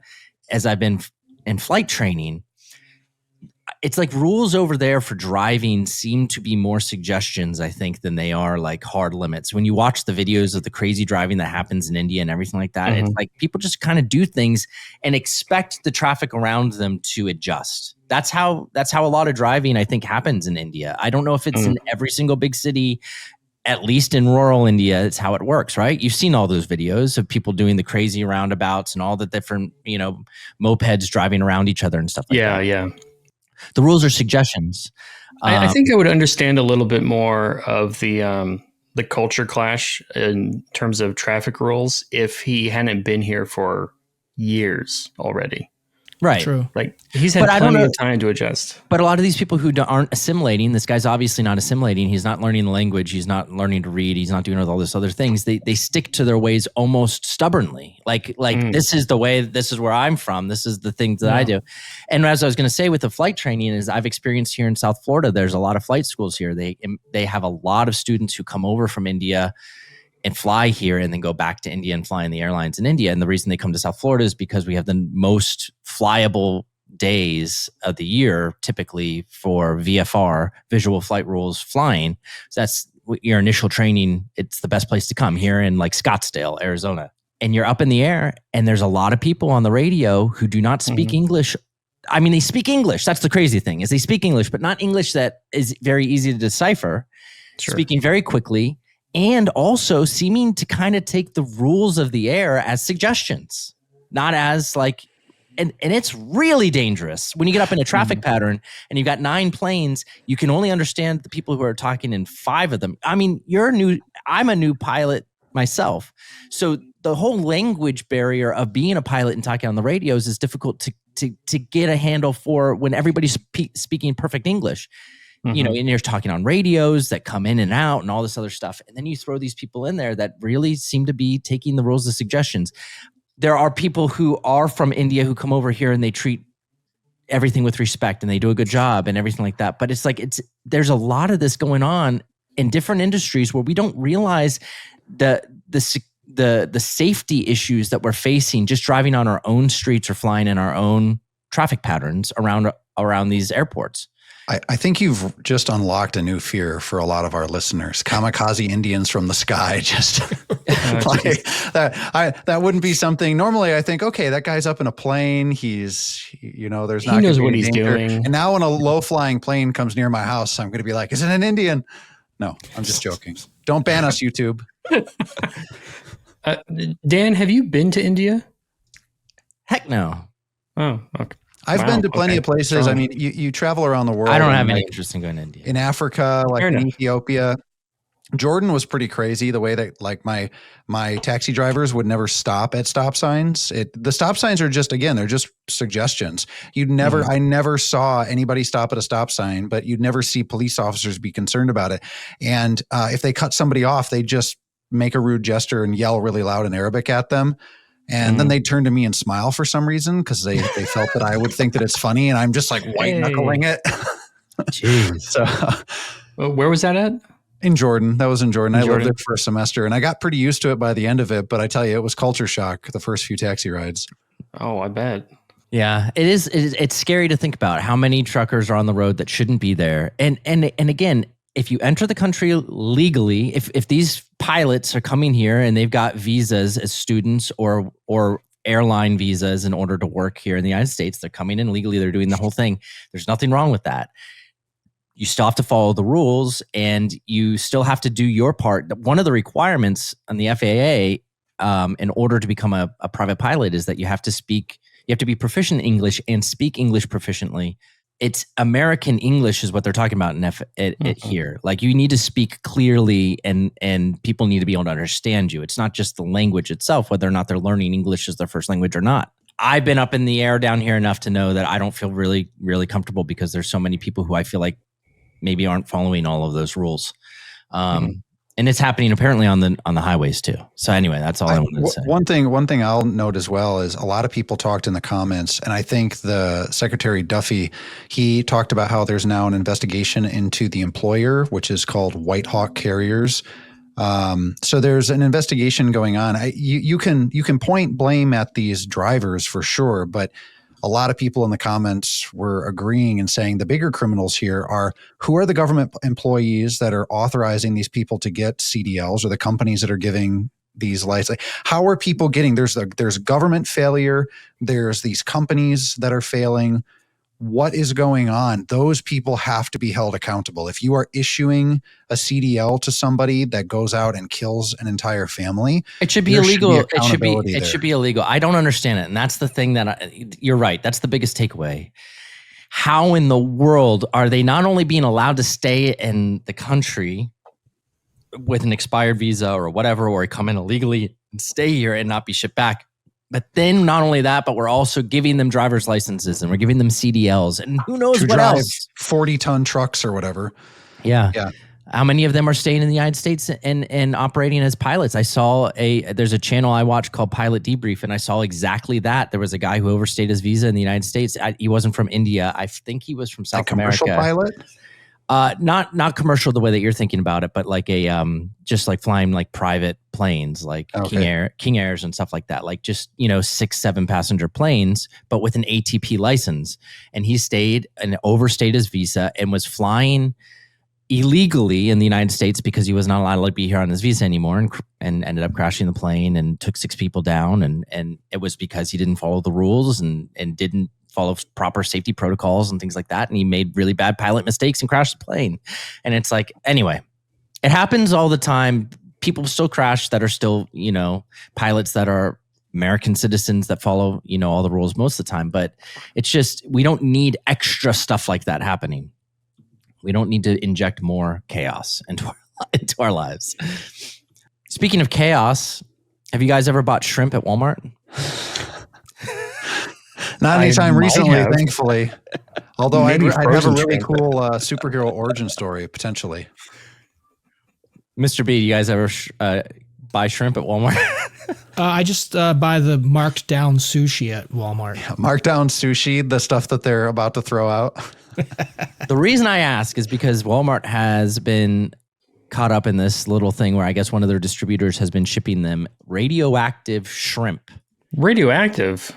as I've been in flight training. It's like rules over there for driving seem to be more suggestions, I think, than they are like hard limits. When you watch the videos of the crazy driving that happens in India and everything like that, it's like people just kind of do things and expect the traffic around them to adjust. That's how a lot of driving, I think, happens in India. I don't know if it's in every single big city. At least in rural India, it's how it works, right? You've seen all those videos of people doing the crazy roundabouts and all the different, mopeds driving around each other and stuff like that. Yeah. The rules are suggestions. I think I would understand a little bit more of the culture clash in terms of traffic rules if he hadn't been here for years already. Right. True. Like he's had plenty of time to adjust. But a lot of these people who aren't assimilating, this guy's obviously not assimilating. He's not learning the language. He's not learning to read. He's not doing all this other things. They stick to their ways almost stubbornly. Like this is the way, this is where I'm from. This is the things that I do. And as I was going to say with the flight training is I've experienced here in South Florida, there's a lot of flight schools here. They have a lot of students who come over from India and fly here and then go back to India and fly in the airlines in India. And the reason they come to South Florida is because we have the most flyable days of the year, typically for VFR, visual flight rules flying. So that's your initial training. It's the best place to come here in like Scottsdale, Arizona. And you're up in the air and there's a lot of people on the radio who do not speak English. I mean, they speak English. That's the crazy thing is they speak English, but not English that is very easy to decipher, speaking very quickly. And also seeming to kind of take the rules of the air as suggestions, not as like, and it's really dangerous. When you get up in a traffic pattern and you've got 9 planes, you can only understand the people who are talking in 5 of them. I mean, I'm a new pilot myself. So the whole language barrier of being a pilot and talking on the radios is difficult to get a handle for when everybody's speaking perfect English. And you're talking on radios that come in and out and all this other stuff. And then you throw these people in there that really seem to be taking the rules as suggestions. There are people who are from India who come over here and they treat everything with respect and they do a good job and everything like that. But it's like, there's a lot of this going on in different industries where we don't realize the safety issues that we're facing just driving on our own streets or flying in our own traffic patterns around these airports. I think you've just unlocked a new fear for a lot of our listeners. Kamikaze Indians from the sky, just like that wouldn't be something. Normally, I think, okay, that guy's up in a plane. There's not. He knows what he's doing. And now, when a low flying plane comes near my house, I'm going to be like, "Is it an Indian?" No, I'm just joking. Don't ban us, YouTube. Dan, have you been to India? Heck no. Oh, okay. I've been to plenty of places. I mean, you travel around the world. I don't have any interest in going to India. In Africa, like in Ethiopia. Jordan was pretty crazy the way that like my taxi drivers would never stop at stop signs. The stop signs are just, again, they're just suggestions. I never saw anybody stop at a stop sign, but you'd never see police officers be concerned about it. And if they cut somebody off, they just make a rude gesture and yell really loud in Arabic at them. And then they turn to me and smile for some reason because they felt that I would think that it's funny, and I'm just like white knuckling it. Jeez. So, where was that at? In Jordan. That was in Jordan. I lived there for a semester, and I got pretty used to it by the end of it. But I tell you, it was culture shock the first few taxi rides. Oh, I bet. Yeah, it is. It's scary to think about how many truckers are on the road that shouldn't be there. And again, if you enter the country legally, if these pilots are coming here and they've got visas as students or airline visas in order to work here in the United States, they're coming in legally, they're doing the whole thing. There's nothing wrong with that. You still have to follow the rules and you still have to do your part. One of the requirements on the FAA in order to become a private pilot is that you have to be proficient in English and speak English proficiently. It's American English is what they're talking about here. Like you need to speak clearly and people need to be able to understand you. It's not just the language itself, whether or not they're learning English as their first language or not. I've been up in the air down here enough to know that I don't feel really, really comfortable because there's so many people who I feel like maybe aren't following all of those rules. And it's happening apparently on the highways too. So anyway, that's all I wanted to say. One thing I'll note as well is a lot of people talked in the comments, and I think the Secretary Duffy, he talked about how there's now an investigation into the employer, which is called White Hawk Carriers. So there's an investigation going on. You can point blame at these drivers for sure, but a lot of people in the comments were agreeing and saying the bigger criminals here are who are the government employees that are authorizing these people to get CDLs or the companies that are giving these licenses. How are people getting, there's government failure. There's these companies that are failing. What is going on? Those people have to be held accountable. If you are issuing a CDL to somebody that goes out and kills an entire family, it should be illegal. It should be illegal. I don't understand it. And that's the thing you're right. That's the biggest takeaway. How in the world are they not only being allowed to stay in the country with an expired visa or whatever, or come in illegally and stay here and not be shipped back? But then not only that, but we're also giving them driver's licenses and we're giving them CDLs and who knows what else. 40-ton trucks or whatever. Yeah. How many of them are staying in the United States and operating as pilots? There's a channel I watch called Pilot Debrief, and I saw exactly that. There was a guy who overstayed his visa in the United States. He wasn't from India. I think he was from South America. Commercial pilot? Not commercial the way that you're thinking about it, but like just like flying like private planes, like King Airs and stuff like that, like just 6-7 passenger planes, but with an ATP license. And he stayed and overstayed his visa and was flying illegally in the United States because he was not allowed to be here on his visa anymore, and ended up crashing the plane and took 6 people down. And it was because he didn't follow the rules and didn't follow proper safety protocols and things like that. And he made really bad pilot mistakes and crashed the plane. And it's like, anyway, it happens all the time. People still crash that are still, pilots that are American citizens that follow, all the rules most of the time. But it's just, we don't need extra stuff like that happening. We don't need to inject more chaos into our lives. Speaking of chaos, have you guys ever bought shrimp at Walmart? Not anytime recently, thankfully. Although I'd have a really cool superhero origin story, potentially. Mr. B, do you guys ever buy shrimp at Walmart? I just buy the marked down sushi at Walmart. Yeah, marked down sushi, the stuff that they're about to throw out. The reason I ask is because Walmart has been caught up in this little thing where I guess one of their distributors has been shipping them radioactive shrimp. Radioactive?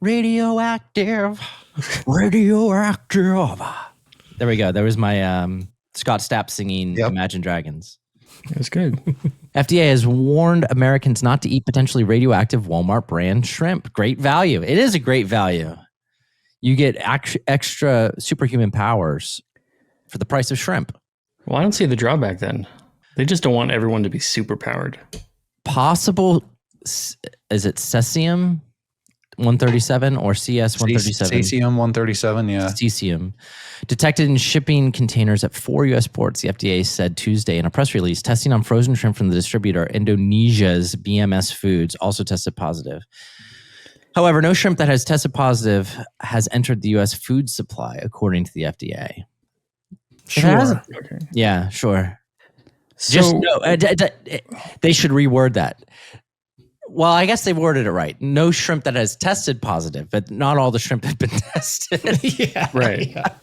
Radioactive. There we go. There was my Scott Stapp singing Imagine Dragons. It was good. FDA has warned Americans not to eat potentially radioactive Walmart brand shrimp. Great value. It is a great value. You get extra superhuman powers for the price of shrimp. Well, I don't see the drawback then. They just don't want everyone to be super powered. Possible, is it cesium 137 or CS 137? Cesium 137, yeah. Cesium. Detected in shipping containers at 4 U.S. ports, the FDA said Tuesday in a press release. Testing on frozen shrimp from the distributor, Indonesia's BMS Foods, also tested positive. However, no shrimp that has tested positive has entered the U.S. food supply, according to the FDA. Sure. Okay. Yeah, sure. So, they should reword that. Well, I guess they've worded it right. No shrimp that has tested positive, but not all the shrimp have been tested. Yeah. Right. Yeah.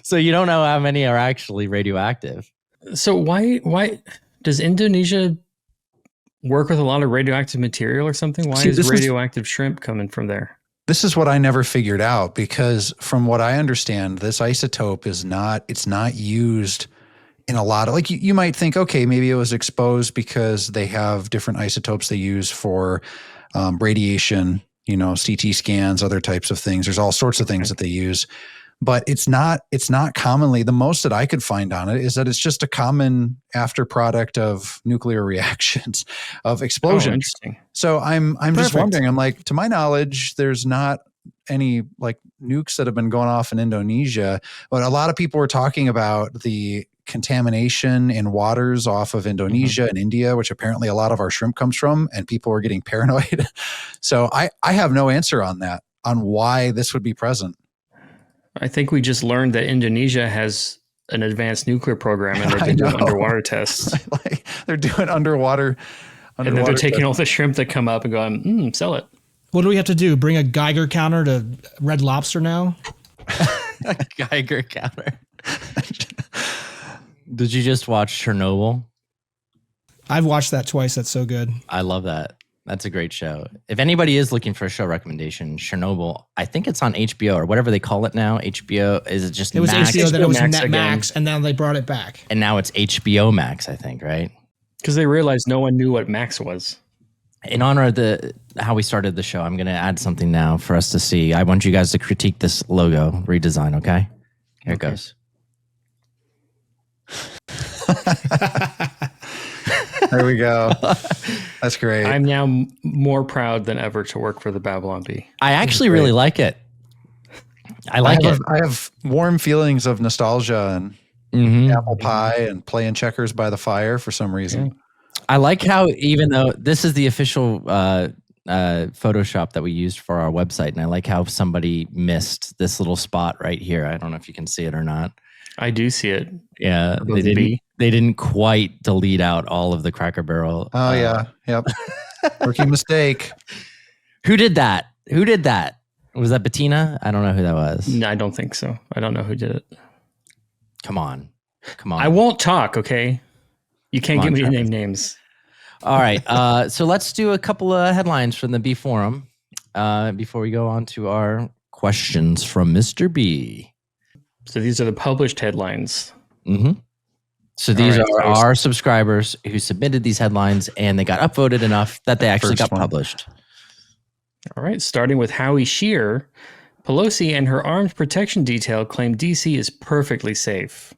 So you don't know how many are actually radioactive. So why does Indonesia work with a lot of radioactive material or something? Why is radioactive shrimp coming from there? This is what I never figured out, because from what I understand, this isotope it's not used in a lot of, like you might think, okay, maybe it was exposed because they have different isotopes they use for radiation, CT scans, other types of things. There's all sorts of things that they use. but it's not commonly. The most that I could find on it is that it's just a common after product of nuclear reactions, of explosions. Interesting. So I'm just Perfect. wondering, I'm like, to my knowledge, there's not any like nukes that have been going off in Indonesia, but a lot of people were talking about the contamination in waters off of Indonesia and India, which apparently a lot of our shrimp comes from, and people were getting paranoid. So I have no answer on that, on why this would be present. I think we just learned that Indonesia has an advanced nuclear program, and they've been doing underwater tests. Like, they're doing underwater And then they're taking all the shrimp that come up and going, sell it. What do we have to do? Bring a Geiger counter to Red Lobster now? A Geiger counter. Did you just watch Chernobyl? I've watched that twice. That's so good. I love that. That's a great show. If anybody is looking for a show recommendation, Chernobyl, I think it's on HBO or whatever they call it now. HBO, is it just It was Max? HBO, then it was Max Max, and now they brought it back. And now it's HBO Max, I think, right? Because they realized no one knew what Max was. In honor of how we started the show, I'm going to add something now for us to see. I want you guys to critique this logo redesign, okay? Here it goes. There we go. That's great. I'm now more proud than ever to work for the Babylon Bee. I actually really like it. I like it. I have warm feelings of nostalgia and apple pie and playing checkers by the fire for some reason. Yeah. I like how, even though this is the official Photoshop that we used for our website, and I like how somebody missed this little spot right here. I don't know if you can see it or not. I do see it. Yeah, they didn't quite delete out all of the Cracker Barrel. Oh yeah, yep. Rookie mistake. Who did that? Was that Bettina? I don't know who that was. No, I don't think so. I don't know who did it. Come on. I won't talk, okay? You can't Come get on, me to Travis. name names. All right. So let's do a couple of headlines from the B Forum before we go on to our questions from Mr. B. So these are the published headlines. Mm-hmm. So these All right, are so- our subscribers who submitted these headlines, and they got upvoted enough that they actually First got one. published. All right, starting with Howie Shear. Pelosi and her armed protection detail claim DC is perfectly safe.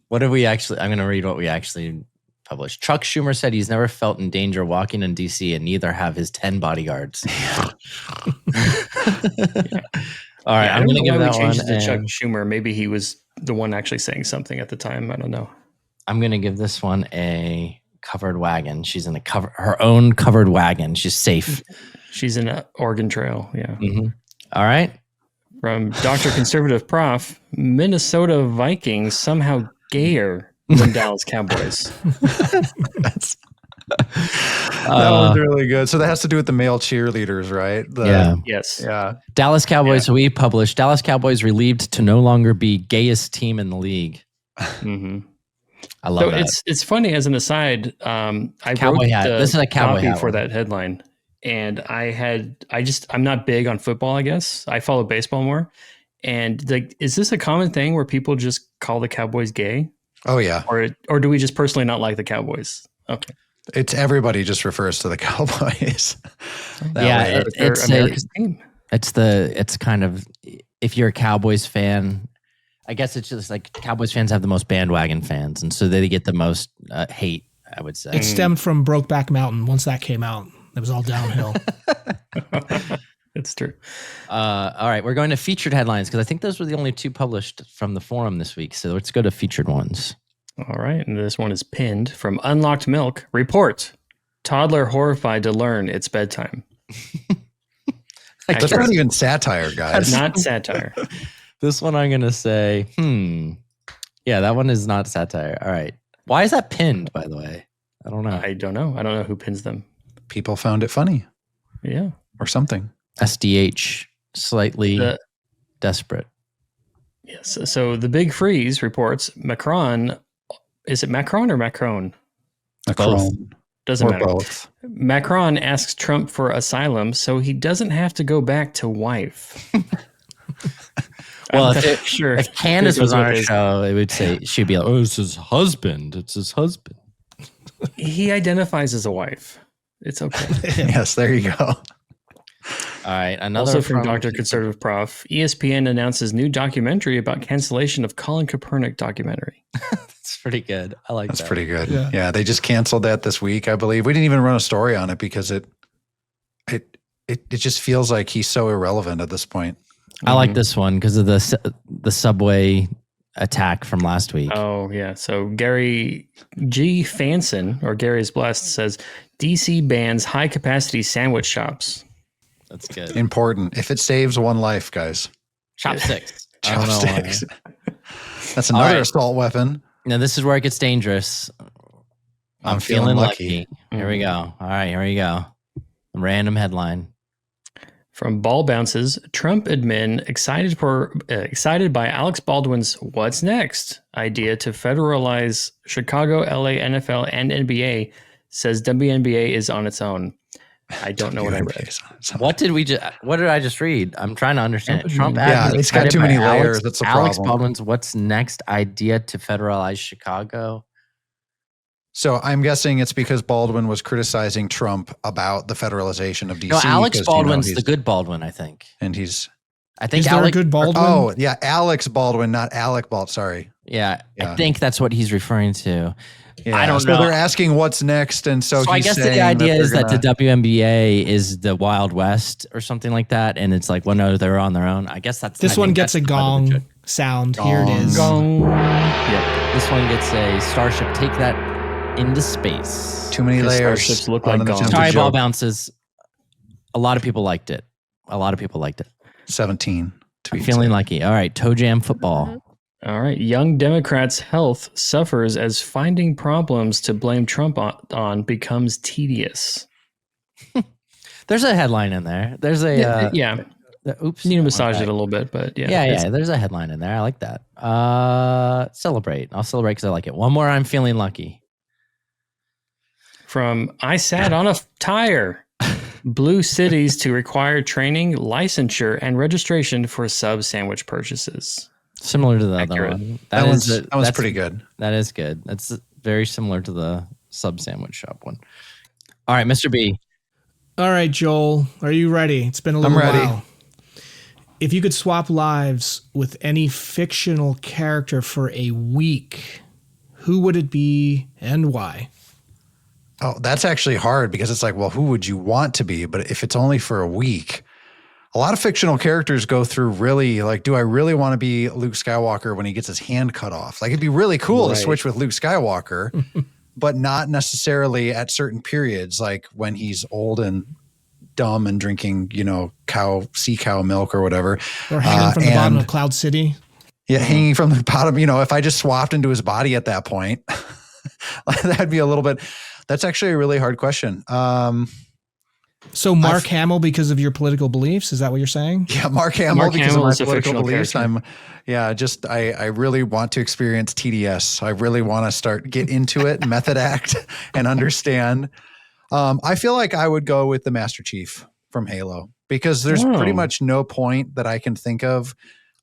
What have we actually? I'm going to read what we actually published. Chuck Schumer said he's never felt in danger walking in DC, and neither have his 10 bodyguards. All right, I I'm don't going to know give why that we changed one. it to Chuck a- Schumer. Maybe he was the one actually saying something at the time. I don't know. I'm going to give this one a covered wagon. She's in her own covered wagon. She's safe. She's in an Oregon Trail. Yeah. Mm-hmm. All right. From Dr. Conservative Prof, Minnesota Vikings somehow gayer than Dallas Cowboys. That one's really good. So that has to do with the male cheerleaders, right? Yeah. Yes. Yeah. Dallas Cowboys. So we published Dallas Cowboys relieved to no longer be gayest team in the league. Mm-hmm. I love So that. it's funny as an aside. I Cowboy wrote hat. the This is a cowboy copy hat for one. that headline, and I'm not big on football. I guess I follow baseball more. And is this a common thing where people just call the Cowboys gay, Oh yeah. or do we just personally not like the Cowboys? Okay, It's everybody just refers to the Cowboys. Yeah, they're it's America's team. it's kind of, if you're a Cowboys fan, I guess it's just like Cowboys fans have the most bandwagon fans, and so they get the most hate, I would say. It stemmed from Brokeback Mountain. Once that came out, it was all downhill. It's true. All right, we're going to featured headlines because I think those were the only two published from the forum this week. So let's go to featured ones. All right, and this one is pinned from Unlocked Milk. Report: toddler horrified to learn it's bedtime. That's not even satire, guys. Not satire. This one I'm going to say, yeah, that one is not satire. All right. Why is that pinned, by the way? I don't know. I don't know. I don't know who pins them. People found it funny Yeah. or something. SDH, slightly desperate. Yes. So the Big Freeze reports Macron. Is it Macron or Macron? Macron. Doesn't Or matter. both. Macron asks Trump for asylum so he doesn't have to go back to wife. Well, I'm if not it- sure. If Candace was Goes on with our his- show, it would say, she'd be like, oh, it's his husband. It's his husband. He identifies as a wife. It's okay. Yes, there you go. All right, another Also from Dr. Conservative Prof, ESPN announces new documentary about cancellation of Colin Kaepernick documentary. That's pretty good. I like that. That's pretty good. Yeah, they just canceled that this week, I believe. We didn't even run a story on it because it just feels like he's so irrelevant at this point. I like this one because of the subway attack from last week. Oh, yeah. So Gary G. Fanson, or Gary is Blessed, says DC bans high-capacity sandwich shops. That's good. Important. If it saves one life, guys. Chopsticks. Chopsticks. That's another assault weapon. Now, this is where it gets dangerous. I'm feeling lucky. Here we go. All right, here we go. Random headline. From Ball Bounces, Trump admin excited by Alex Baldwin's "What's Next" idea to federalize Chicago, LA, NFL, and NBA. Says WNBA is on its own. I don't know what I read. What did I just read? I'm trying to understand. Trump it's got too many layers. That's the problem. Alex Baldwin's "What's Next" idea to federalize Chicago. So I'm guessing it's because Baldwin was criticizing Trump about the federalization of DC. No, Alex Baldwin's the good Baldwin, I think. And he's... I think is there a good Baldwin? Oh, yeah, Alex Baldwin, not Alec Baldwin. Sorry. Yeah, I think that's what he's referring to. Yeah, I don't know. know. They're asking what's next, and so I guess the idea is that the WNBA is the Wild West or something like that, and it's like, well, no, they're on their own. I guess that's... This one gets a gong sound. Gong. Here it is. Gong. Yep. This one gets a Starship. Take that into space. Too many layers. Starships look like gongs. Sorry, Ball Bounces. A lot of people liked it. 17. I'm feeling lucky. All right, Toe Jam football. All right. Young Democrats' health suffers as finding problems to blame Trump on becomes tedious. There's a headline in there. There's a... Oops. Need to massage it a little bit, but yeah. Yeah. There's a headline in there. I like that. Celebrate. I'll celebrate because I like it. One more. I'm feeling lucky. From I sat on a tire. Blue cities to require training, licensure, and registration for sub sandwich purchases. Similar to the other one. That one's pretty good. That is good. That's very similar to the sub sandwich shop one. All right, Mr. B. All right, Joel. Are you ready? It's been a little while. If you could swap lives with any fictional character for a week, who would it be and why? Oh, that's actually hard because it's like, well, who would you want to be? But if it's only for a week, a lot of fictional characters go through really like, do I really want to be Luke Skywalker when he gets his hand cut off? Like, it'd be really cool to switch with Luke Skywalker, but not necessarily at certain periods, like when he's old and dumb and drinking, sea cow milk or whatever. Or hanging from the bottom of Cloud City. Yeah, hanging from the bottom. If I just swapped into his body at that point, that'd be a little bit... That's actually a really hard question. So Mark Hamill because of your political beliefs? Is that what you're saying? Yeah, Mark Hamill because of my political beliefs. Character. I really want to experience TDS. I really want to get into it, method act, and understand. I feel like I would go with the Master Chief from Halo because there's pretty much no point that I can think of.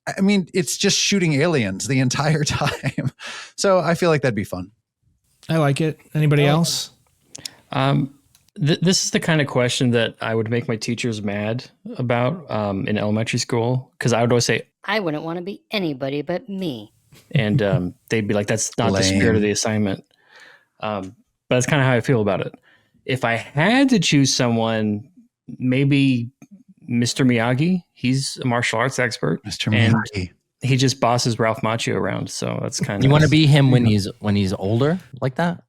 I mean, it's just shooting aliens the entire time. So I feel like that'd be fun. I like it. Anybody else? This is the kind of question that I would make my teachers mad about in elementary school because I would always say, I wouldn't want to be anybody but me. And they'd be like, that's not the spirit of the assignment. But that's kind of how I feel about it. If I had to choose someone, maybe Mr. Miyagi. He's a martial arts expert. Mr. Miyagi. He just bosses Ralph Macchio around, so that's kind of... You want to be him when he's older like that?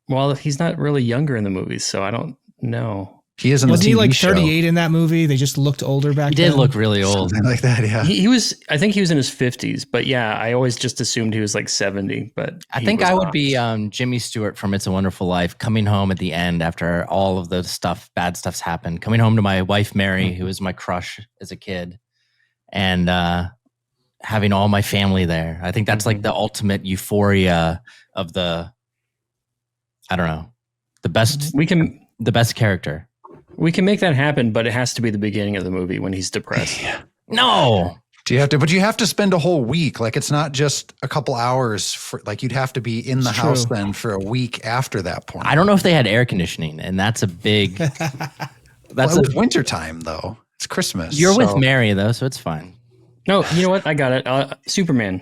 Well, he's not really younger in the movies, so I don't know. He is in Wasn't the TV he like show. 38 in that movie? They just looked older back then. He did look really old. Something like that, yeah. He was, I think he was in his 50s, but yeah, I always just assumed he was like 70, but I think I would be Jimmy Stewart from It's a Wonderful Life, coming home at the end after all of the bad stuff's happened, coming home to my wife, Mary, who was my crush as a kid, and having all my family there. I think that's like the ultimate euphoria of the best character. We can make that happen, but it has to be the beginning of the movie when he's depressed. No. Do you have to? But you have to spend a whole week. Like, it's not just a couple hours. You'd have to be in the house then for a week after that point. I don't know if they had air conditioning, and that's a big... That's it's wintertime though. It's Christmas. You're with Mary though, so it's fine. No, you know what? I got it. Superman.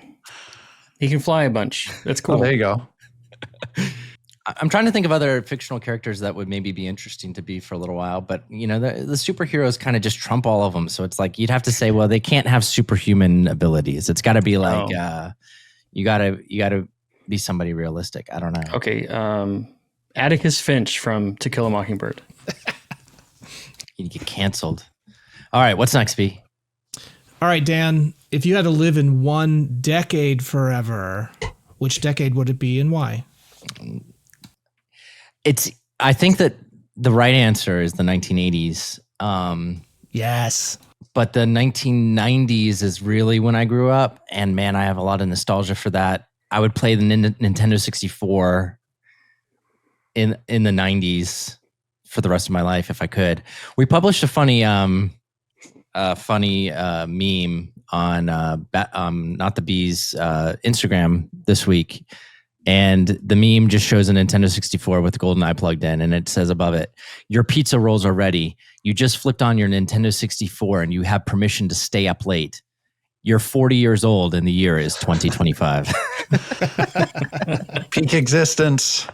He can fly a bunch. That's cool. Oh, there you go. I'm trying to think of other fictional characters that would maybe be interesting to be for a little while, but the superheroes kind of just trump all of them. So it's like you'd have to say, well, they can't have superhuman abilities. It's got to be like you gotta be somebody realistic. I don't know. Okay, Atticus Finch from To Kill a Mockingbird. You get canceled. All right, what's next, B? All right, Dan. If you had to live in one decade forever, which decade would it be and why? I think that the right answer is the 1980s. Yes. But the 1990s is really when I grew up. And man, I have a lot of nostalgia for that. I would play the Nintendo 64 in the 90s for the rest of my life if I could. We published a funny meme on Not the Bees Instagram this week. And the meme just shows a Nintendo 64 with GoldenEye plugged in, and it says above it, "Your pizza rolls are ready. You just flipped on your Nintendo 64 and you have permission to stay up late. You're 40 years old and the year is 2025. Peak existence.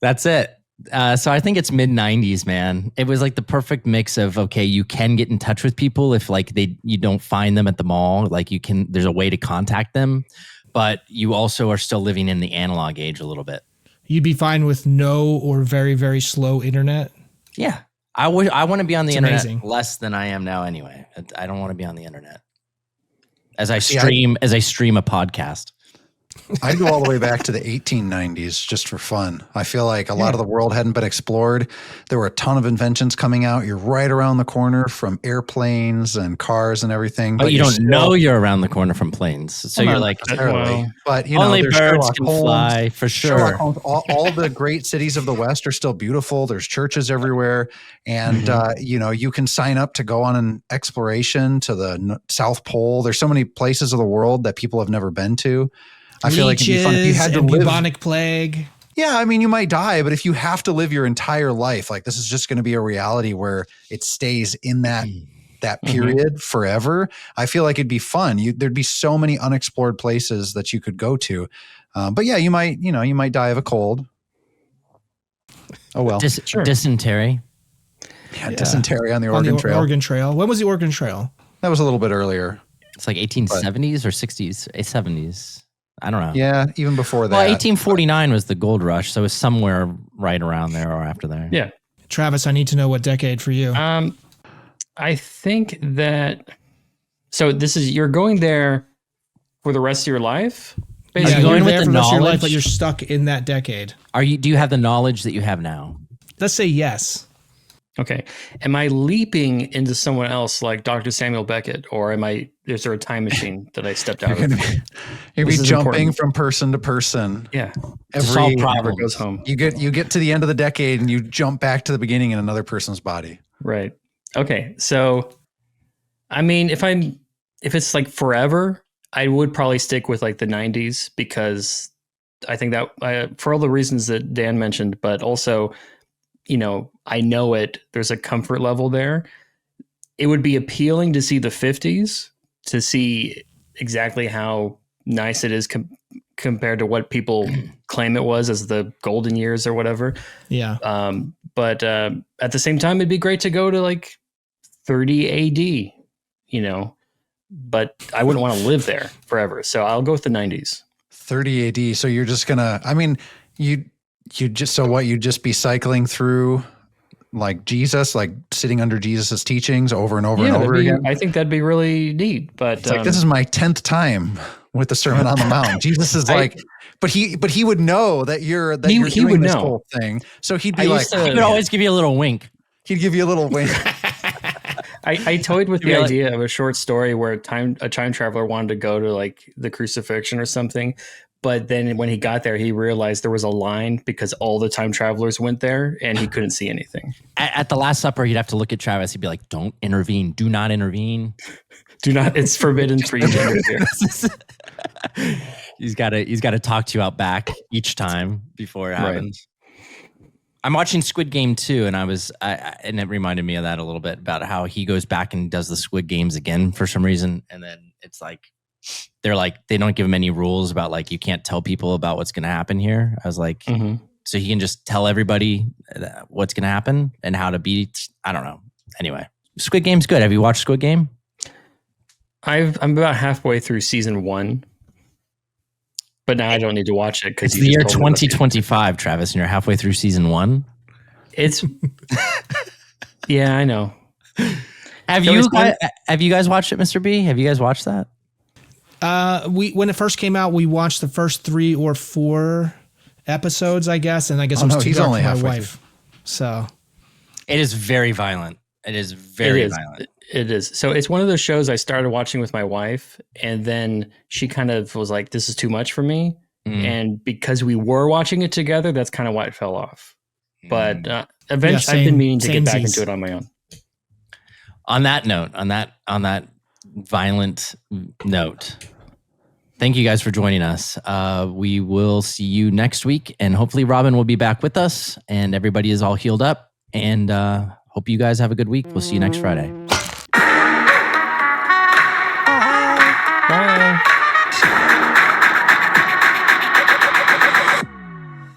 That's it. So I think it's mid 90s, man. It was like the perfect mix of, okay, you can get in touch with people if like you don't find them at the mall. Like there's a way to contact them, but you also are still living in the analog age a little bit. You'd be fine with no or very, very slow internet? Yeah. I want to be on the internet amazing. Less than I am now anyway. I don't want to be on the internet. As I stream a podcast. I'd go all the way back to the 1890s just for fun. I feel like a lot of the world hadn't been explored. There were a ton of inventions coming out. You're right around the corner from airplanes and cars and everything. But you don't know you're around the corner from planes. So you're like, but only birds Sherlock can Holmes, fly for sure. Sherlock Holmes, all the great cities of the West are still beautiful. There's churches everywhere. And, you can sign up to go on an exploration to the South Pole. There's so many places of the world that people have never been to. I feel like it'd be fun if you had to live. Bubonic plague. Yeah, I mean, you might die, but if you have to live your entire life, like this is just going to be a reality where it stays in that period forever. I feel like it'd be fun. There'd be so many unexplored places that you could go to. But yeah, you might die of a cold. Oh well, dysentery. Yeah, dysentery on the Oregon Trail. Oregon Trail. When was the Oregon Trail? That was a little bit earlier. It's like 1870s or 60s, 70s. I don't know. Yeah, even before that. Well, 1849 was the gold rush, so it's somewhere right around there or after there. Yeah. Travis, I need to know what decade for you. I think that. So you're going there for the rest of your life. Basically, are you going with the knowledge? Your life, but you're stuck in that decade. Do you have the knowledge that you have now? Let's say yes. Okay. Am I leaping into someone else like Dr. Samuel Beckett, or is there a time machine that I stepped out of? You'll be jumping from person to person. Yeah. Every problem goes home. You get to the end of the decade and you jump back to the beginning in another person's body. Right. Okay. So, I mean, if it's like forever, I would probably stick with like the 90s because I think that for all the reasons that Dan mentioned, but also, I know there's a comfort level there. It would be appealing to see the 50s, to see exactly how nice it is compared to what people claim it was as the golden years or whatever. Yeah. But at the same time, it'd be great to go to like 30 AD, but I wouldn't want to live there forever. So I'll go with the 90s. 30 AD. So you're just you'd just be cycling through like Jesus, like sitting under Jesus's teachings over and over and over again. I think that'd be really neat. But it's like, this is my 10th time with the Sermon on the Mount. Jesus is but he would know that you're doing this whole thing. So he'd be like, he would always give you a little wink. He'd give you a little wink. I toyed with the idea of a short story where a time traveler wanted to go to like the crucifixion or something. But then when he got there, he realized there was a line because all the time travelers went there and he couldn't see anything. At the Last Supper, he'd have to look at Travis. He'd be like, don't intervene. Do not intervene. Do not. It's forbidden for you to interfere. He's got to talk to you out back each time before it happens. I'm watching Squid Game too, and and it reminded me of that a little bit about how he goes back and does the Squid Games again for some reason, and then it's like they don't give him any rules about like you can't tell people about what's going to happen here. I was like, so he can just tell everybody what's going to happen and how to beat. I don't know. Anyway, Squid Game's good. Have you watched Squid Game? I'm about halfway through season 1. But now I don't need to watch it because it's the year 2025, Travis, and you're halfway through season 1. It's yeah, I know. Have you guys watched it, Mr. B? Have you guys watched that? When it first came out, we watched the first 3 or 4 episodes, I guess, and I guess it was too dark for my wife. So it is very violent. It is very violent. It is. So it's one of those shows I started watching with my wife, and then she kind of was like, this is too much for me. And because we were watching it together, that's kind of why it fell off. But eventually I've been meaning to get back into it on my own. On that note, on that violent note, thank you guys for joining us. We will see you next week, and hopefully Robin will be back with us, and everybody is all healed up, and hope you guys have a good week. We'll see you next Friday.